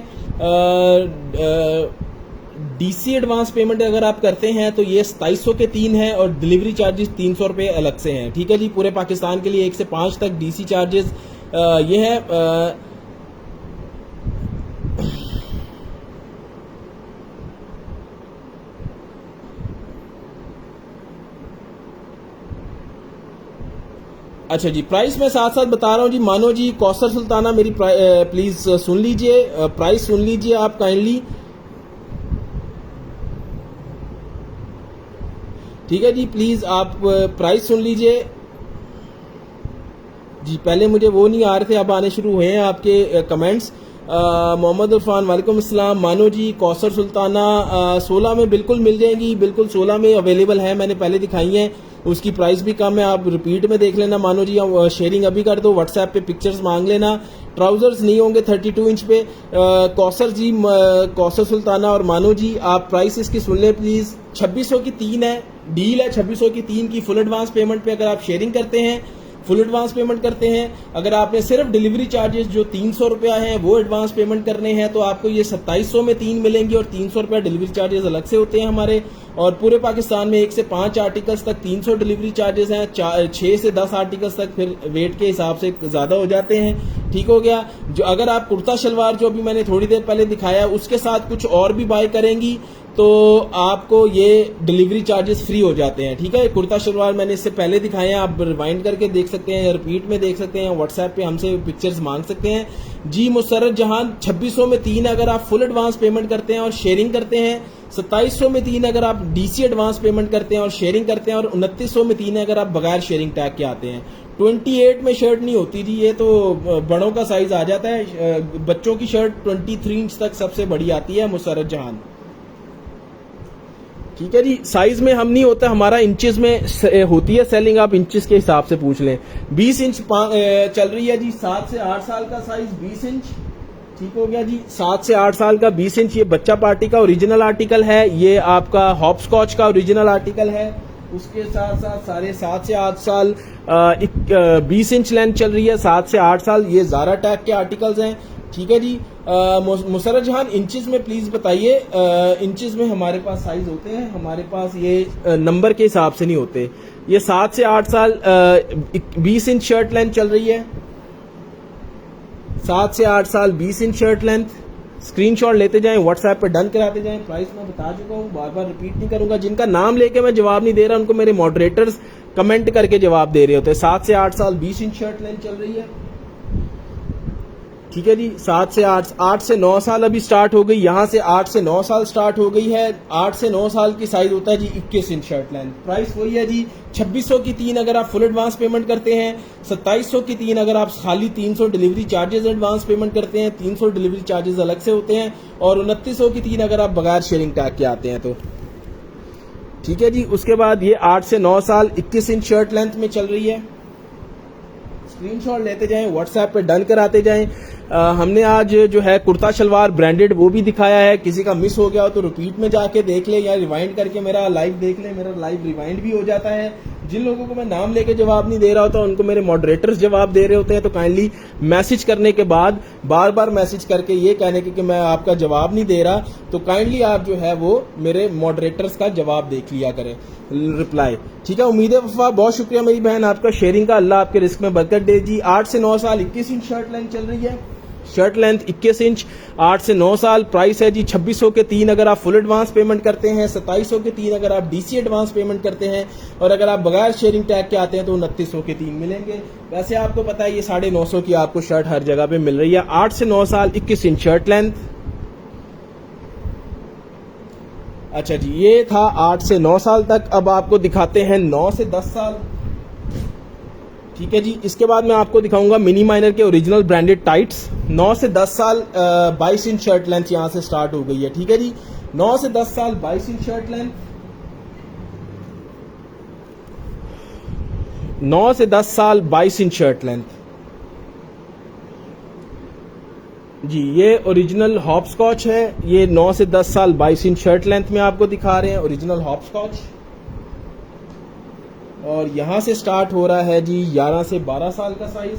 Speaker 1: डीसी एडवांस पेमेंट अगर आप करते हैं तो ये 2700 के 3 है और डिलीवरी चार्जेस 300 रुपये अलग से हैं। ठीक है जी, पूरे पाकिस्तान के लिए 1 से 5 तक डीसी चार्जेस ये है। अच्छा जी, प्राइस मैं साथ साथ बता रहा हूँ जी। मानो जी कौसर सुल्ताना मेरी प्लीज सुन लीजिए, प्राइस सुन लीजिए आप काइंडली। ठीक है जी, प्लीज आप प्राइस सुन लीजिए जी। पहले मुझे वो नहीं आ रहे थे, अब आने शुरू हुए हैं आपके कमेंट्स। मोहम्मद इरफान वालेकुम अस्सलाम। मानो जी कौसर सुल्ताना 16 में बिल्कुल मिल जाएंगी, बिल्कुल 16 में अवेलेबल है, मैंने पहले दिखाई है। उसकी प्राइस भी कम है, आप रिपीट में देख लेना। मानो जी शेयरिंग अभी कर दो, व्हाट्सएप पे पिक्चर्स मांग लेना। ट्राउजर्स नहीं होंगे 32 इंच पे। कौसर जी, कौसर सुल्ताना और मानो जी आप प्राइस इसकी सुन ले प्लीज। 2600 की 3 है, डील है 2600 की 3 की फुल एडवांस पेमेंट पे अगर आप शेयरिंग करते हैं, फुल एडवांस पेमेंट करते हैं। अगर आपने सिर्फ डिलीवरी चार्जेस जो 300 रुपया है वो एडवांस पेमेंट करने हैं तो आपको ये 2700 में 3 मिलेंगी और 300 रुपया डिलीवरी चार्जेस अलग से होते हैं हमारे। और पूरे पाकिस्तान में 1 से 5 आर्टिकल्स तक 300 डिलीवरी चार्जेस हैं, 6 से 10 आर्टिकल्स तक फिर वेट के हिसाब से ज्यादा हो जाते हैं। ठीक हो गया। जो अगर आप कुर्ता शलवार जो अभी मैंने थोड़ी देर पहले दिखाया उसके साथ कुछ और भी बाय करेंगी तो आपको ये डिलीवरी चार्जेस फ्री हो जाते हैं। ठीक है, कुर्ता शलवार मैंने इससे पहले दिखाए हैं, आप रिवाइंड करके देख सकते हैं, रिपीट में देख सकते हैं, व्हाट्सएप पे हमसे पिक्चर्स मांग सकते हैं जी। मुसर्रत जहान 2600 में 3 अगर आप फुल एडवांस पेमेंट करते हैं और शेयरिंग करते हैं, 2700 में 3 अगर आप डीसी एडवांस पेमेंट करते हैं और शेयरिंग करते हैं, और 2900 में 3 अगर आप बगैर शेयरिंग टैग के आते हैं। 28 में शर्ट नहीं होती जी, ये तो बड़ों का साइज आ जाता है। बच्चों की शर्ट 23 इंच तक सबसे बड़ी आती है मुसर्रत जहान। ठीक है जी, साइज में हम नहीं होता, हमारा इंचेस में होती है सेलिंग, आप इंचेस के हिसाब से पूछ लें। 20 इंच चल रही है जी, 7 से 8 साल का साइज 20 इंच। ठीक हो गया जी, 7 से 8 साल का 20 इंच। ये बच्चा पार्टी का ओरिजिनल आर्टिकल है, ये आपका हॉपस्कॉच का ओरिजिनल आर्टिकल है। उसके साथ साथ सारे 7 से 8 साल 20 इंच लेंथ चल रही है, 7 से 8 साल। ये ज़ारा टैग के आर्टिकल्स हैं। ठीक है जी, मुसर्रत जहान इंचेस में प्लीज बताइए। इंचेस में हमारे पास साइज होते हैं, हमारे पास ये नंबर के हिसाब से नहीं होते। ये 7 से 8 साल 20 इंच शर्ट लेंथ चल रही है, 7 से 8 साल 20 इंच शर्ट लेंथ। स्क्रीनशॉट लेते जाएं, व्हाट्सएप पे डन कराते जाएं। प्राइस मैं बता चुका हूँ, बार बार रिपीट नहीं करूंगा। जिनका नाम लेके मैं जवाब नहीं दे रहा उनको मेरे मॉडरेटर्स कमेंट करके जवाब दे रहे होते हैं। 7 से 8 साल 20 इंच शर्ट लेंथ चल रही है। ठीक है जी, 7 से 8 से 9 साल अभी स्टार्ट हो गई, यहां से 8 से 9 साल स्टार्ट हो गई है। 8 से 9 साल की साइज होता है जी 21 इंच शर्ट लेंथ। प्राइस वही है जी, 2600 की 3 अगर आप फुल एडवांस पेमेंट करते हैं, 2700 की 3 अगर आप खाली 300 डिलीवरी चार्जेस एडवांस पेमेंट करते हैं, 300 डिलीवरी चार्जेस अलग से होते हैं, और 2900 की 3 अगर आप बगैर शेयरिंग टैग के आते हैं तो। ठीक है जी, उसके बाद ये 8 से 9 साल 21 इंच शर्ट लेंथ में चल रही है। स्क्रीनशॉट लेते जाएं, व्हाट्सएप पे डन कराते जाएं। हमने आज जो है कुर्ता शलवार ब्रांडेड वो भी दिखाया है, किसी का मिस हो गया हो तो रिपीट में जाके देख ले या रिवाइंड करके मेरा लाइव देख ले, मेरा लाइव रिवाइंड भी हो जाता है। जिन लोगों को मैं नाम लेके जवाब नहीं दे रहा होता उनको मेरे मॉडरेटर्स जवाब दे रहे होते हैं, तो काइंडली मैसेज करने के बाद बार बार मैसेज करके ये कहने के कि मैं आपका जवाब नहीं दे रहा, तो काइंडली आप जो है वो मेरे मॉडरेटर्स का जवाब देख लिया करें, रिप्लाई। ठीक है, उम्मीद है वफा, बहुत शुक्रिया मेरी बहन आपका शेयरिंग का, अल्लाह आपके रिस्क में बरकत दे जी। 8 से 9 साल 21 इंच शर्ट लेंथ चल रही है, शर्ट लेंथ 21 इंच, 8 से 9 साल। प्राइस है जी 2600 के 3 अगर आप फुल एडवांस पेमेंट करते हैं, 2700 के 3 अगर आप डीसी एडवांस पेमेंट करते हैं, और अगर आप बगैर शेयरिंग टैग के आते हैं तो 2900 के 3 मिलेंगे। वैसे आपको पता है ये 950 की आपको शर्ट हर जगह पे मिल रही है। 8 से 9 साल 21 इंच शर्ट लेंथ। अच्छा जी, ये था 8 से 9 साल तक। अब आपको दिखाते हैं 9 से 10 साल। ठीक है जी, इसके बाद मैं आपको दिखाऊंगा मिनी माइनर के ओरिजिनल ब्रांडेड टाइट्स। 9 से 10 साल 22 इंच शर्ट लेंथ यहां से स्टार्ट हो गई है। ठीक है जी, 9 से 10 साल 22 इंच शर्ट लेंथ, 9 से 10 साल 22 इंच शर्ट लेंथ जी। ये ओरिजिनल हॉपस्कॉच है, ये 9 से 10 साल 22 इंच शर्ट लेंथ में आपको दिखा रहे हैं, ओरिजिनल हॉपस्कॉच। और यहाँ से स्टार्ट हो रहा है जी 11 से 12 साल का साइज।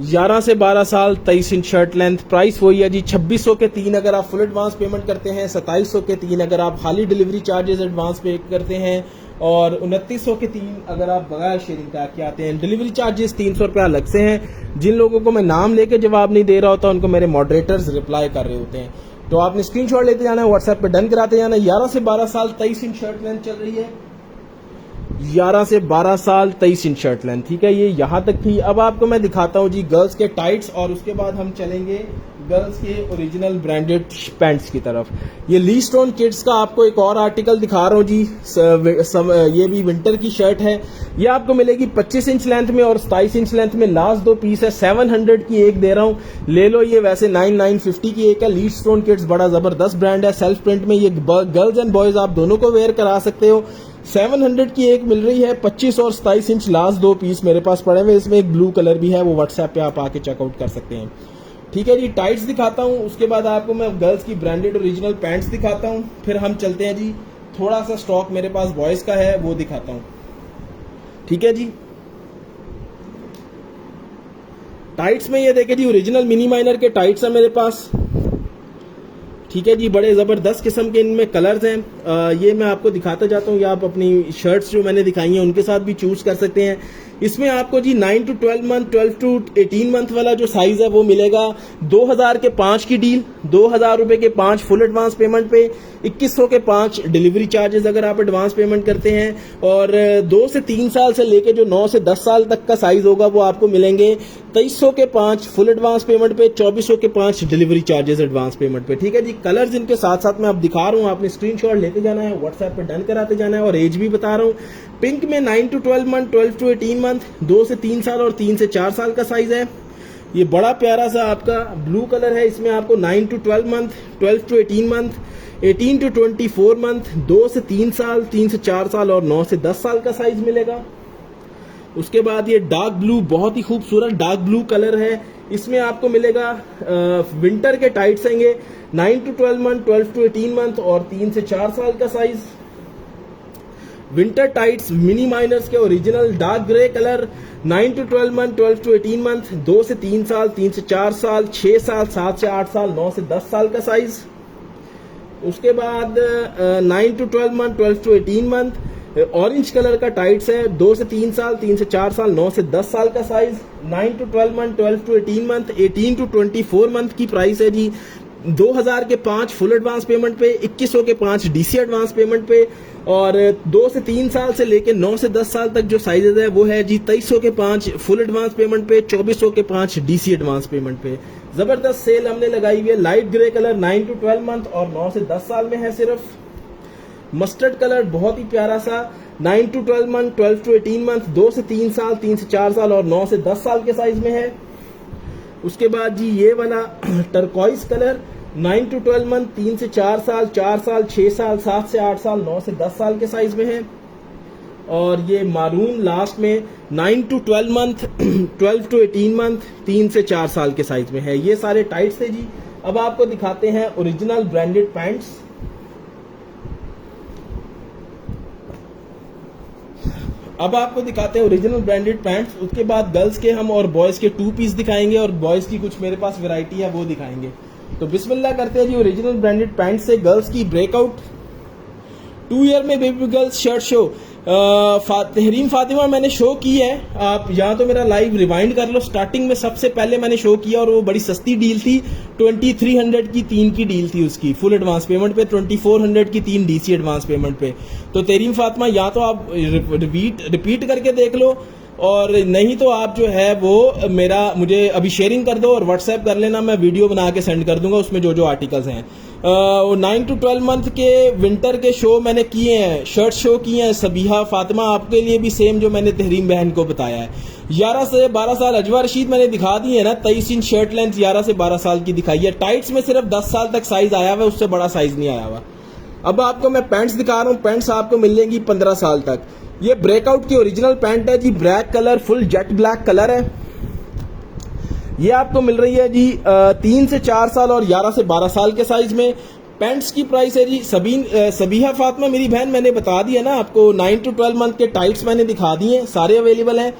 Speaker 1: 11 से 12 साल 23 इंच शर्ट लेंथ। प्राइस वही है जी 2600 के 3 अगर आप फुल एडवांस पेमेंट करते हैं, 2700 के 3 अगर आप खाली डिलीवरी चार्जेस एडवांस पे करते हैं, और 2900 के 3 अगर आप बगैर शेयरिंग टैग के आते हैं। डिलीवरी चार्जेस 300 रुपया अलग से हैं। जिन लोगों को मैं नाम लेके जवाब नहीं दे रहा होता उनको मेरे मॉडरेटर्स रिप्लाई कर रहे होते हैं। तो आपने स्क्रीनशॉट लेते जाना है, व्हाट्सएप पे डन कराते जाना। 11 से 12 साल 23 इंच शर्ट लेंथ चल रही है। 11 से 12 साल 23 इंच शर्ट लेंथ, ठीक है। ये यहाँ तक थी। अब आपको मैं दिखाता हूँ जी गर्ल्स के टाइट्स, और उसके बाद हम चलेंगे गर्ल्स के ओरिजिनल ब्रांडेड पैंट्स की तरफ। ये ली स्टोन किड्स का आपको एक और आर्टिकल दिखा रहा हूँ जी। ये भी विंटर की शर्ट है। ये आपको मिलेगी 25 इंच लेंथ में और 27 इंच लेंथ में। लास्ट 2 पीस है। 700 की एक दे रहा हूँ, ले लो। ये वैसे 950 की एक है। ली स्टोन किड्स बड़ा जबरदस्त ब्रांड है, सेल्फ प्रिंट में। ये गर्ल्स एंड बॉयज आप दोनों को वेयर करा सकते हो। 700 की एक मिल रही है। 25 और 27 इंच लास्ट 2 पीस मेरे पास पड़े हुए। इसमें एक ब्लू कलर भी है, वो व्हाट्सएप पे आप आके चेकआउट कर सकते हैं, ठीक है जी। टाइट्स दिखाता हूँ, उसके बाद आपको मैं गर्ल्स की ब्रांडेड ओरिजिनल पैंट्स दिखाता हूँ, फिर हम चलते हैं जी। थोड़ा सा स्टॉक मेरे पास बॉयज का है, वो दिखाता हूँ, ठीक है जी। टाइट्स में ये देखे जी ओरिजिनल मिनी माइनर के टाइट्स है मेरे पास, ठीक है जी। बड़े जबरदस्त किस्म के इनमें कलर्स हैं। ये मैं आपको दिखाता जाता हूँ, या आप अपनी शर्ट्स जो मैंने दिखाई हैं उनके साथ भी चूज कर सकते हैं। इसमें आपको जी 9 to 12 मंथ, 12 to 18 मंथ वाला जो साइज है वो मिलेगा। 2000 के 5 की डील, 2000 रुपए के 5 फुल एडवांस पेमेंट पे, 2100 के 5 डिलीवरी चार्जेस अगर आप एडवांस पेमेंट करते हैं, और 2 से 3 साल से लेके जो 9 से 10 साल तक का साइज होगा वो आपको मिलेंगे 2300 के 5 फुल एडवांस पेमेंट पे, 2400 के 5 डिलीवरी चार्जेस एडवांस पेमेंट पे, ठीक है जी। कलर्स इनके साथ साथ मैं आप दिखा रहा हूँ, आपने स्क्रीनशॉट लेते जाना है, व्हाट्सएप पे डन कराते जाना है, और एज भी बता रहा हूँ। पिंक में 9 to 12 मंथ, 12 to 18 मंथ, 2 से 3 साल और 3 से 4 साल का साइज है। ये बड़ा प्यारा सा आपका ब्लू कलर है। इसमें आपको 9 to 12 month, 12 to 18 month, 18 to 24 month, 2 से 3 साल, 3 से 4 साल और 9 से 10 साल का साइज मिलेगा। उसके बाद ये डार्क ब्लू, बहुत ही खूबसूरत डार्क ब्लू कलर है। इसमें आपको मिलेगा विंटर के टाइट्स हैंगे, 9 to 12 मंथ, 12 to 18 मंथ और 3 से 4 साल का size. Winter tights mini miners के original dark grey colour, 9 to 12 month, 12 to 18 month, 2 से 3 साल, 3 से 4 साल, 6 साल, 7 से 8 साल, 9 से 10 साल का साइज। उसके बाद 9 to 12 month, 12 to 18 month, orange colour का टाइट्स है, 2 से 3 साल, 3 से 4 साल, 9 से 10 साल का size. 9 to 12 month, 12 to 18 month, 18 to 24 month की प्राइस है जी 2000 के 5 फुल एडवांस पेमेंट पे, 2100 के 5 डीसी एडवांस पेमेंट पे, और 2 से 3 साल से लेके 9 से 10 साल तक जो साइजेस है वो है जी 2300 के 5 फुल एडवांस पेमेंट पे, 2400 के 5 डीसी एडवांस पेमेंट पे। जबरदस्त सेल हमने लगाई हुई है। Light grey colour 9 to 12 month और 9 से 10 साल में है सिर्फ। मस्टर्ड कलर बहुत ही प्यारा सा 9 to 12 मंथ, 12 to 18 मंथ, 2 से 3 साल, 3 से 4 साल और 9 से 10 साल के साइज में है। उसके बाद जी ये वाला टर्कोइज कलर 9 to 12 मंथ, 3 से 4 साल, 4 साल, 6 साल, 7 से 8 साल, 9 से 10 साल के साइज में है। और ये मारून लास्ट में 9 to 12 मंथ, 12 to 18 मंथ, 3 से 4 साल के साइज में है। ये सारे टाइट्स थे जी। अब आपको दिखाते हैं ओरिजिनल ब्रांडेड पैंट्स। अब आपको दिखाते हैं ओरिजिनल ब्रांडेड पैंट्स। उसके बाद गर्ल्स के हम और बॉयज के 2 पीस दिखाएंगे, और बॉयज की कुछ मेरे पास वैरायटी है वो दिखाएंगे। तो बिस्मिल्लाह करते हैं जी। ओरिजिनल ब्रांडेड पैंट्स से गर्ल्स की ब्रेकआउट 2 ईयर में baby girls shirt show Tahreem Fatima मैंने शो की है। आप यहाँ तो मेरा लाइव रिवाइंड कर लो। स्टार्टिंग में सबसे पहले मैंने शो किया और वो बड़ी सस्ती डील थी। 2300 की 3 की डील थी उसकी फुल एडवांस पेमेंट पे, 2400 की 3 डीसी एडवांस पेमेंट पे। तो तहरीम फातिमा या तो आप रिपीट करके देख लो, और नहीं तो आप जो है वो मुझे अभी शेयरिंग कर दो और व्हाट्सएप कर लेना, मैं वीडियो बना के सेंड कर दूंगा उसमें जो जो आर्टिकल्स हैं। 9 to 12 मंथ के विंटर के शो मैंने किए हैं, शर्ट शो किए हैं। सबीहा फातिमा आपके लिए भी सेम जो मैंने तहरीम बहन को बताया है। 11 से 12 साल अजवा रशीद मैंने दिखा दी है ना, 23 इंच शर्ट लेंथ 11 से 12 साल की दिखाई है। टाइट्स में सिर्फ 10 साल तक साइज आया हुआ है, उससे बड़ा साइज नहीं आया हुआ। अब आपको मैं पैंट्स दिखा रहा हूँ। पैंट्स आपको मिल जाएंगी 15 साल तक। ये ब्रेकआउट की ओरिजिनल पैंट है जी, black colour, full jet black colour है। ये आपको मिल रही है जी 3 से 4 साल और 11 से 12 साल के साइज में। पैंट्स की प्राइस है जी सबीहा फातिमा मेरी बहन, मैंने बता दिया ना आपको, 9 to 12 मंथ के टाइट्स मैंने दिखा दिए हैं, सारे अवेलेबल हैं।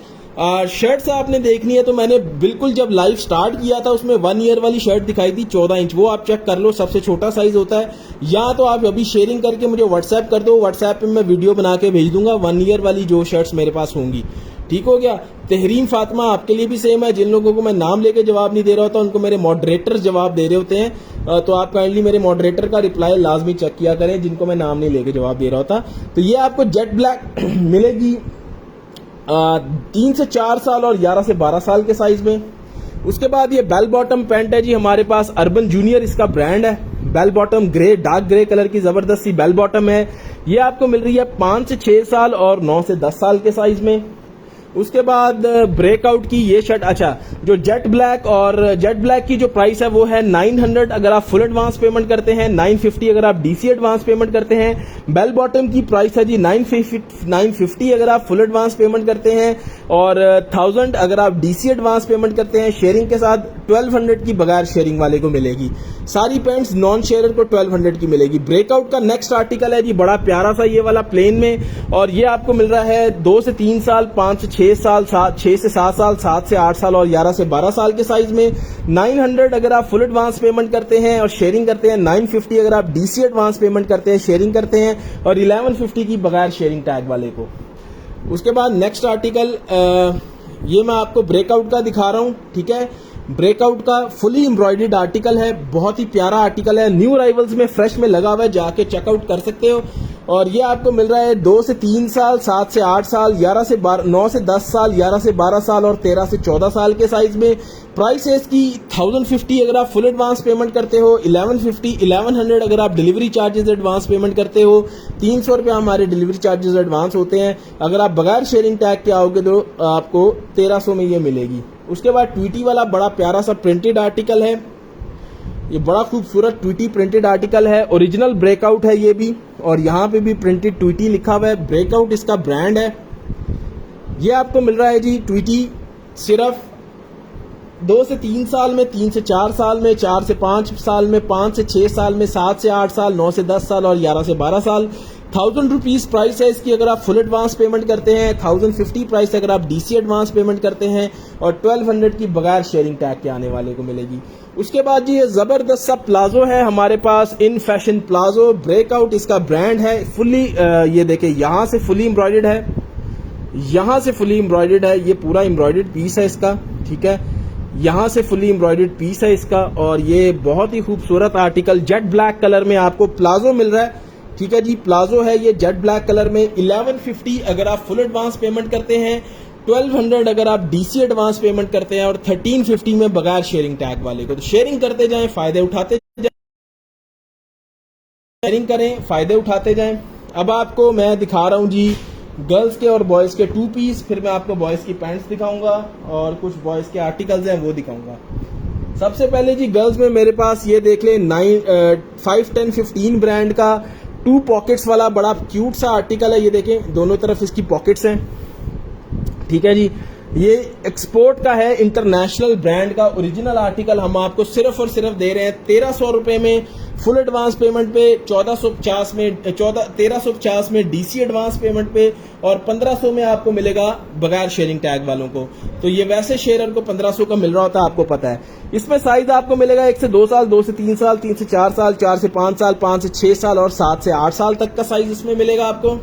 Speaker 1: शर्ट्स आपने देखनी है तो मैंने बिल्कुल जब लाइव स्टार्ट किया था उसमें 1 ईयर वाली शर्ट दिखाई थी 14 इंच, वो आप चेक कर लो, सबसे छोटा साइज होता है। या तो आप अभी शेयरिंग करके मुझे व्हाट्सएप कर दो, व्हाट्सएप पे मैं वीडियो बना के भेज दूंगा 1 ईयर वाली जो शर्ट्स मेरे पास होंगी। ठीक हो गया। तहरीम फातिमा आपके लिए भी सेम है, जिन लोगों को मैं नाम लेके जवाब नहीं दे रहा होता उनको मेरे मॉडरेटर जवाब दे रहे होते हैं, तो आप काइंडली मेरे मॉडरेटर का रिप्लाई लाजमी चेक किया करें जिनको मैं नाम नहीं लेके जवाब दे रहा होता। तो ये आपको जेट ब्लैक मिलेगी 3 से 4 साल और 11 से 12 साल के साइज में। उसके बाद ये बेल बॉटम पैंट है जी हमारे पास, अर्बन जूनियर इसका ब्रांड है। Bell bottom grey, dark grey colour की जबरदस्त सी बेल बॉटम है। ये आपको मिल रही है 5 से 6 साल और 9 से 10 साल के साइज में। उसके बाद ब्रेकआउट की ये शर्ट, अच्छा जो जेट ब्लैक की जो प्राइस है वो है 900 अगर आप फुल एडवांस पेमेंट करते हैं, 950 अगर आप डीसी एडवांस पेमेंट करते हैं। बेल बॉटम की प्राइस है जी 950 अगर आप फुल एडवांस पेमेंट करते हैं और 1000 अगर आप डीसी एडवांस पेमेंट करते हैं। शेयरिंग के साथ 1200 की बगैर शेयरिंग वाले को मिलेगी। सारी पैंट्स नॉन शेयरर को 1200 की मिलेगी। ब्रेकआउट का नेक्स्ट आर्टिकल है जी बड़ा प्यारा सा ये वाला प्लेन में, और ये आपको मिल रहा है 2 से 3 साल, 5 से 6 साल, 6 से 7 साल, 7 से 8 साल और 11 से 12 साल के साइज में। 900 अगर आप फुल एडवांस पेमेंट करते हैं और शेयरिंग करते हैं, 950 अगर आप डीसी एडवांस पेमेंट करते हैं, शेयरिंग करते हैं, और 1150 की बगैर शेयरिंग टैग वाले को। उसके बाद नेक्स्ट आर्टिकल ये मैं आपको ब्रेकआउट का दिखा रहा हूं। ठीक है, ब्रेकआउट का फुली एम्ब्रॉयडर्ड आर्टिकल है, बहुत ही प्यारा आर्टिकल है, न्यू अराइवल्स में फ्रेश में लगा हुआ है, जाके चेकआउट कर सकते हो। और ये आपको मिल रहा है 2 से 3 साल, 7 से 8 साल, 9 से 10 साल, 11 से 12 साल और 13 से 14 साल के साइज में। प्राइस है इसकी 1050 अगर आप फुल एडवांस पेमेंट करते हो, 1100 अगर आप डिलीवरी चार्जेस एडवांस पेमेंट करते हो। 300 रुपया हमारे डिलीवरी चार्जेस एडवांस होते हैं। अगर आप बगैर शेयरिंग टैग के आओगे तो आपको 1300 में ये मिलेगी। उसके बाद ट्वीटी वाला बड़ा प्यारा सा प्रिंटेड आर्टिकल है, ये बड़ा खूबसूरत ट्वीटी प्रिंटेड आर्टिकल है, ओरिजिनल ब्रेकआउट है ये भी, और यहाँ पे भी प्रिंटेड ट्वीटी लिखा हुआ है। ब्रेकआउट इसका ब्रांड है। ये आपको मिल रहा है जी ट्वीटी सिर्फ 2 से 3 साल में, 3 से 4 साल में, 4 से 5 साल में, 5 से 6 साल में, 7 से 8 साल, 9 से 10 साल और 11 से 12 साल। 1000 रुपीज प्राइस है इसकी अगर आप फुल एडवांस पेमेंट करते हैं, 1050 प्राइस अगर आप डीसी एडवांस पेमेंट करते हैं, और 1200 की बगैर शेयरिंग टैग के आने वाले को मिलेगी। उसके बाद जी ये जबरदस्त सा प्लाजो है हमारे पास, इन फैशन प्लाजो, ब्रेकआउट इसका ब्रांड है। फुल्ली ये देखिए यहाँ से फुली एम्ब्रॉयडर्ड है, यहाँ से फुली एम्ब्रॉयडर्ड है, ये पूरा एम्ब्रॉयडर्ड पीस है इसका। ठीक है, यहाँ से फुली एम्ब्रॉयडर्ड पीस है इसका, और ये बहुत ही खूबसूरत आर्टिकल जेट ब्लैक कलर में आपको प्लाजो मिल रहा है। ठीक है जी, प्लाजो है ये जेट ब्लैक कलर में। 1150 अगर आप फुल एडवांस पेमेंट करते हैं, 1200 अगर आप डीसी एडवांस पेमेंट करते हैं, और 1350 में बगैर शेयरिंग टैग वाले को। तो शेयरिंग करते जाएं, फायदे उठाते जाएं, शेयरिंग करें, फायदे उठाते जाएं। अब आपको मैं दिखा रहा हूं जी गर्ल्स के और बॉयज के 2 पीस, फिर मैं आपको बॉयज की पैंट्स दिखाऊंगा और कुछ बॉयज के आर्टिकल्स हैं वो दिखाऊंगा। सबसे पहले जी गर्ल्स में मेरे पास ये देख लें 5, 10, 15 ब्रांड का 2 पॉकेट्स वाला बड़ा क्यूट सा आर्टिकल है। ये देखें दोनों तरफ इसकी पॉकेट्स हैं। ठीक है जी, ये एक्सपोर्ट का है, इंटरनेशनल ब्रांड का ओरिजिनल आर्टिकल हम आपको सिर्फ और सिर्फ दे रहे हैं 1300 रुपए में फुल एडवांस पेमेंट पे, 1350 में डीसी एडवांस पेमेंट पे, और 1500 में आपको मिलेगा बगैर शेयरिंग टैग वालों को। तो ये वैसे शेयरर को 1500 का मिल रहा होता है, आपको पता है। इसमें साइज आपको मिलेगा 1 से 2 साल, 2 से 3 साल, 3 से 4 साल, 4 से 5 साल, 5 से 6 साल और 7 से 8 साल तक का साइज इसमें मिलेगा आपको।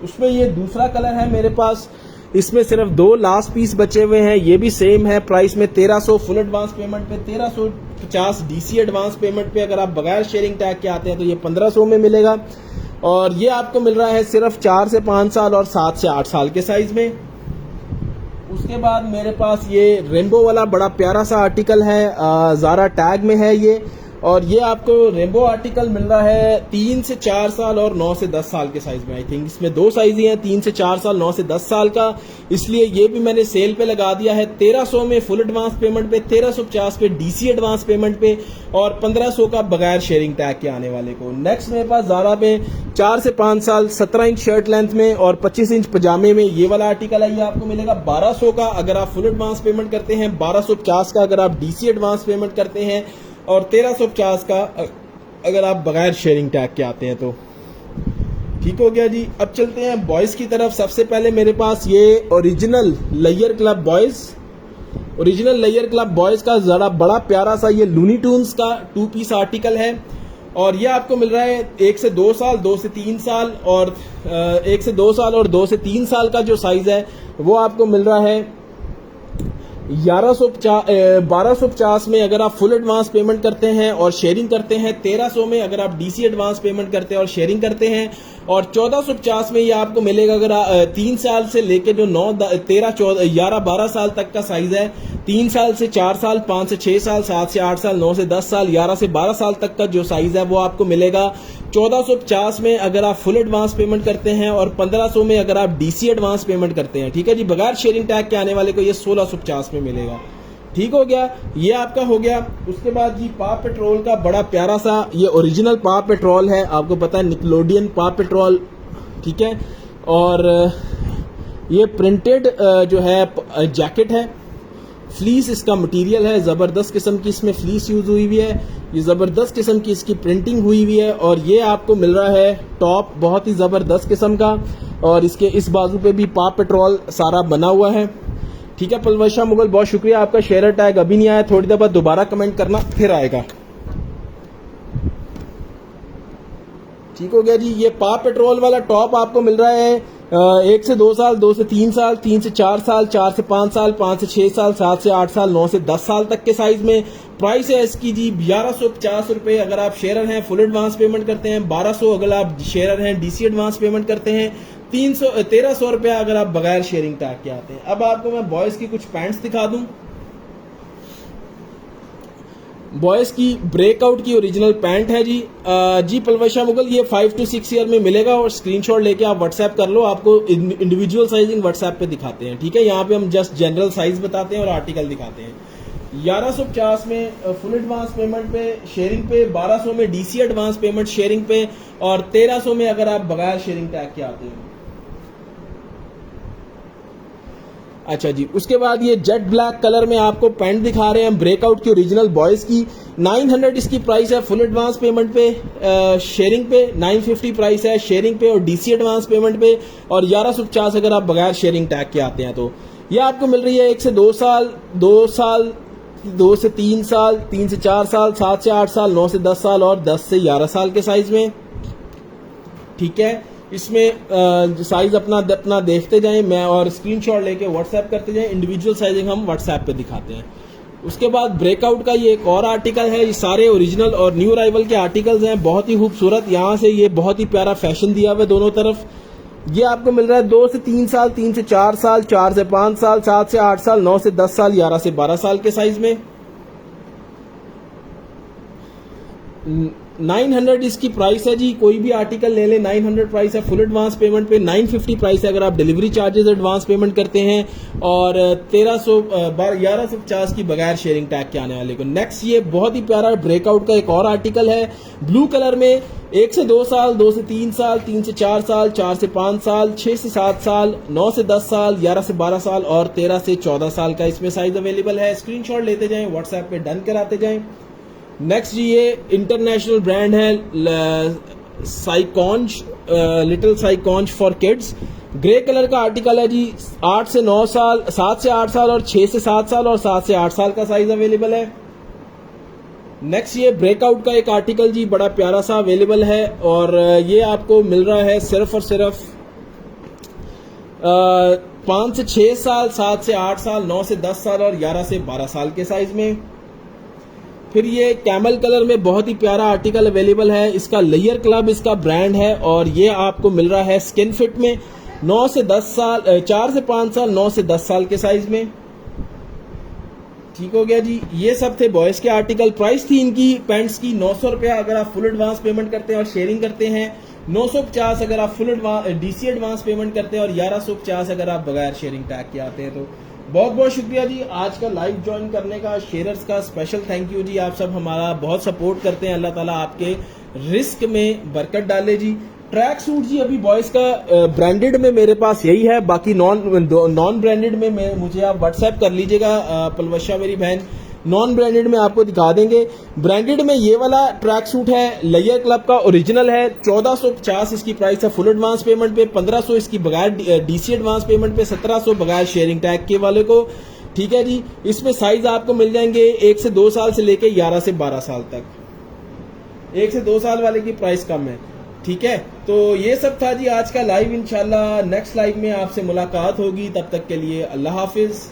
Speaker 1: उसमें ये दूसरा कलर है मेरे पास, इसमें सिर्फ 2 लास्ट पीस बचे हुए हैं। ये भी सेम है प्राइस में 1300 फुल एडवांस पेमेंट पे, 1350 डीसी एडवांस पेमेंट पे। अगर आप बगैर शेयरिंग टैग के आते हैं तो ये 1500 में मिलेगा, और ये आपको मिल रहा है सिर्फ 4 से 5 साल और 7 से 8 साल के साइज में। उसके बाद मेरे पास ये रेनबो वाला बड़ा प्यारा सा आर्टिकल है, ज़ारा टैग में है ये, और ये आपको रेनबो आर्टिकल मिल रहा है 3 से 4 साल और 9 से 10 साल के साइज में। आई थिंक इसमें 2 साइज ही हैं, 3 से 4 साल, 9 से 10 साल का, इसलिए ये भी मैंने सेल पे लगा दिया है 1300 में फुल एडवांस पेमेंट पे, 1350 पे डीसी एडवांस पेमेंट पे, और 1500 का बगैर शेयरिंग टैग के आने वाले को। नेक्स्ट मेरे पास ज़ारा पे 4 से 5 साल 17 इंच शर्ट लेंथ में और 25 इंच पजामे में ये वाला आर्टिकल है। ये आपको मिलेगा 1200 का अगर आप फुल एडवांस पेमेंट करते हैं, 1250 का अगर आप डीसी एडवांस पेमेंट करते हैं, और 1350 का अगर आप बगैर शेयरिंग टैग के आते हैं तो। ठीक हो गया जी। अब चलते हैं बॉयज की तरफ। सबसे पहले मेरे पास ये ओरिजिनल लेयर क्लब बॉयज का जरा बड़ा प्यारा सा ये लूनी ट्यून्स का 2 पीस आर्टिकल है, और ये आपको मिल रहा है 1 से 2 साल, 2 से 3 साल और 1 से 2 साल और 2 से 3 साल का जो साइज है वो आपको मिल रहा है 1250 में अगर आप फुल एडवांस पेमेंट करते हैं और शेयरिंग करते हैं, 1300 में अगर आप डीसी एडवांस पेमेंट करते हैं और शेयरिंग करते हैं, और 1450 में ये आपको मिलेगा अगर 3 साल से लेके जो 9, 13, 14, 11, 12 साल तक का साइज है, 3 साल से 4 साल, 5 से 6 साल, 7 से 8 साल, 9 से 10 साल, 11 से 12 साल तक का जो साइज है वो आपको मिलेगा 1450 में अगर आप फुल एडवांस पेमेंट करते हैं, और 1500 में अगर आप डीसी एडवांस पेमेंट करते हैं। ठीक है जी। बगैर शेयरिंग टैग के आने वाले को ये 1650 में मिलेगा। ठीक हो गया, ये आपका हो गया। उसके बाद जी पा पेट्रोल का बड़ा प्यारा सा ये ओरिजिनल पा पेट्रोल है, आपको पता है निकलोडियन पा पेट्रोल। ठीक है, और ये प्रिंटेड जो है जैकेट है, फ्लीस इसका मटेरियल है, जबरदस्त किस्म की इसमें फ्लीस यूज हुई हुई है, ये जबरदस्त किस्म की इसकी प्रिंटिंग हुई हुई है, और ये आपको मिल रहा है टॉप बहुत ही जबरदस्त किस्म का, और इसके इस बाजू पे भी पा पेट्रोल सारा बना हुआ है। ठीक है पलवशा मुगल, बहुत शुक्रिया आपका। शेयर टैग अभी नहीं आया, थोड़ी देर बाद दोबारा कमेंट करना फिर आएगा। ठीक हो गया जी। ये पा पेट्रोल वाला टॉप आपको मिल रहा है 1 से 2 साल, 2 से 3 साल, 3 से 4 साल, 4 से 5 साल, 5 से 6 साल, 7 से 8 साल, 9 से 10 साल तक के साइज में। प्राइस है इसकी जी 1150 रुपए अगर आप शेयरर हैं, फुल एडवांस पेमेंट करते हैं, 1200 अगर आप शेयरर हैं, डीसी एडवांस पेमेंट करते हैं, 1300 रुपया अगर आप बगैर शेयरिंग टैग के आते हैं। अब आपको मैं बॉयज की कुछ पैंट्स दिखा दूं। बॉयज की ब्रेकआउट की ओरिजिनल पैंट है जी। जी पलवशा मुगल, ये 5 to 6 ईयर में मिलेगा, और स्क्रीनशॉट लेके आप व्हाट्सएप कर लो, आपको इंडिविजुअल साइजिंग व्हाट्सएप पे दिखाते हैं। ठीक है, यहाँ पे हम जस्ट जनरल साइज बताते हैं और आर्टिकल दिखाते हैं। 1150 में फुल एडवांस पेमेंट पे, शेयरिंग पे, 1200 में डीसी एडवांस पेमेंट शेयरिंग पे, और 1300 में अगर आप बगैर शेयरिंग टैग के आते हैं। अच्छा जी, उसके बाद ये जेट ब्लैक कलर में आपको पैंट दिखा रहे हैं ब्रेकआउट की ओरिजिनल बॉयज की। 900 इसकी प्राइस है फुल एडवांस पेमेंट पे, शेयरिंग पे 950 प्राइस है शेयरिंग पे और डीसी एडवांस पेमेंट पे, और 1150 अगर आप बगैर शेयरिंग टैग के आते हैं तो। ये आपको मिल रही है 1 से 2 साल, 2 साल, 2 से 3 साल, 3 से 4 साल, 7 से 8 साल, 9 से 10 साल और 10 से 11 साल के साइज में। ठीक है, इसमें साइज अपना देखते जाएं, मैं और स्क्रीनशॉट लेके व्हाट्सएप करते जाएं, इंडिविजुअल साइजिंग हम व्हाट्सएप पे दिखाते हैं। उसके बाद ब्रेकआउट का ये एक और आर्टिकल है, ये सारे ओरिजिनल और न्यू अराइवल के आर्टिकल्स हैं, बहुत ही खूबसूरत। यहाँ से ये बहुत ही प्यारा फैशन दिया हुआ है दोनों तरफ। ये आपको मिल रहा है 2 से 3 साल, 3 से 4 साल, 4 से 5 साल, 7 से 8 साल, 9 से 10 साल, 11 से 12 साल के साइज में। 900 इसकी प्राइस है जी, कोई भी आर्टिकल ले ले 900 प्राइस है फुल एडवांस पेमेंट पे, 950 प्राइस है अगर आप डिलीवरी चार्जेस एडवांस पेमेंट करते हैं, और 1150 की बगैर शेयरिंग टैग के आने वाले को। नेक्स्ट ये बहुत ही प्यारा ब्रेकआउट का एक और आर्टिकल है ब्लू कलर में, 1 से 2 साल, 2 से 3 साल, 3 से 4 साल, 4 से 5 साल, 6 से 7 साल, 9 से 10 साल, 11 से 12 साल और 13 से 14 साल का इसमें साइज अवेलेबल है। स्क्रीनशॉट लेते जाएं, व्हाट्सएप पे डन कराते जाएं। नेक्स्ट जी ये इंटरनेशनल ब्रांड है साइकॉन्ज, लिटिल साइकॉन्ज फॉर किड्स, ग्रे कलर का आर्टिकल है जी। 8 से 9 साल, 7 से 8 साल और 6 से 7 साल और 7 से 8 साल का साइज अवेलेबल है। नेक्स्ट ये ब्रेकआउट का एक आर्टिकल जी बड़ा प्यारा सा अवेलेबल है, और ये आपको मिल रहा है सिर्फ और सिर्फ 5 से 6 साल, 7 से 8 साल, 9 से 10 साल और 11 से 12 साल के साइज में। फिर ये कैमल कलर में बहुत ही प्यारा आर्टिकल अवेलेबल है, इसका लेयर क्लब इसका ब्रांड है, और ये आपको मिल रहा है स्किन फिट में 9 से 10 साल, 4 से 5 साल, 9 से 10 साल के साइज में। ठीक हो गया जी, ये सब थे बॉयज के आर्टिकल। प्राइस थी इनकी पैंट्स की 900 रुपया अगर आप फुल एडवांस पेमेंट करते हैं और शेयरिंग करते हैं, 950 अगर आप फुल डीसी एडवांस पेमेंट करते हैं, और 1150 अगर आप बगैर शेयरिंग टैग के आते हैं तो। बहुत बहुत शुक्रिया जी आज का लाइव ज्वाइन करने का, शेयरर्स का स्पेशल थैंक यू जी। आप सब हमारा बहुत सपोर्ट करते हैं, अल्लाह ताला आपके रिस्क में बरकत डाले जी। ट्रैक सूट जी अभी बॉयज का ब्रांडेड में मेरे पास यही है, बाकी नॉन ब्रांडेड में मुझे आप व्हाट्सएप कर लीजिएगा पलवशा मेरी बहन, नॉन ब्रांडेड में आपको दिखा देंगे। ब्रांडेड में ये वाला ट्रैक सूट है, लेयर क्लब का ओरिजिनल है, 1450 इसकी प्राइस है फुल एडवांस पेमेंट पे, 1500 इसकी बगैर डीसी एडवांस पेमेंट पे, 1700 बगैर शेयरिंग टैग के वाले को। ठीक है जी, इसमें साइज आपको मिल जाएंगे 1 से 2 साल से लेके 11 से 12 साल तक। 1 से 2 साल वाले की प्राइस कम है। ठीक है, तो ये सब था जी आज का लाइव। इंशाल्लाह नेक्स्ट लाइव में आपसे मुलाकात होगी, तब तक के लिए अल्लाह हाफिज।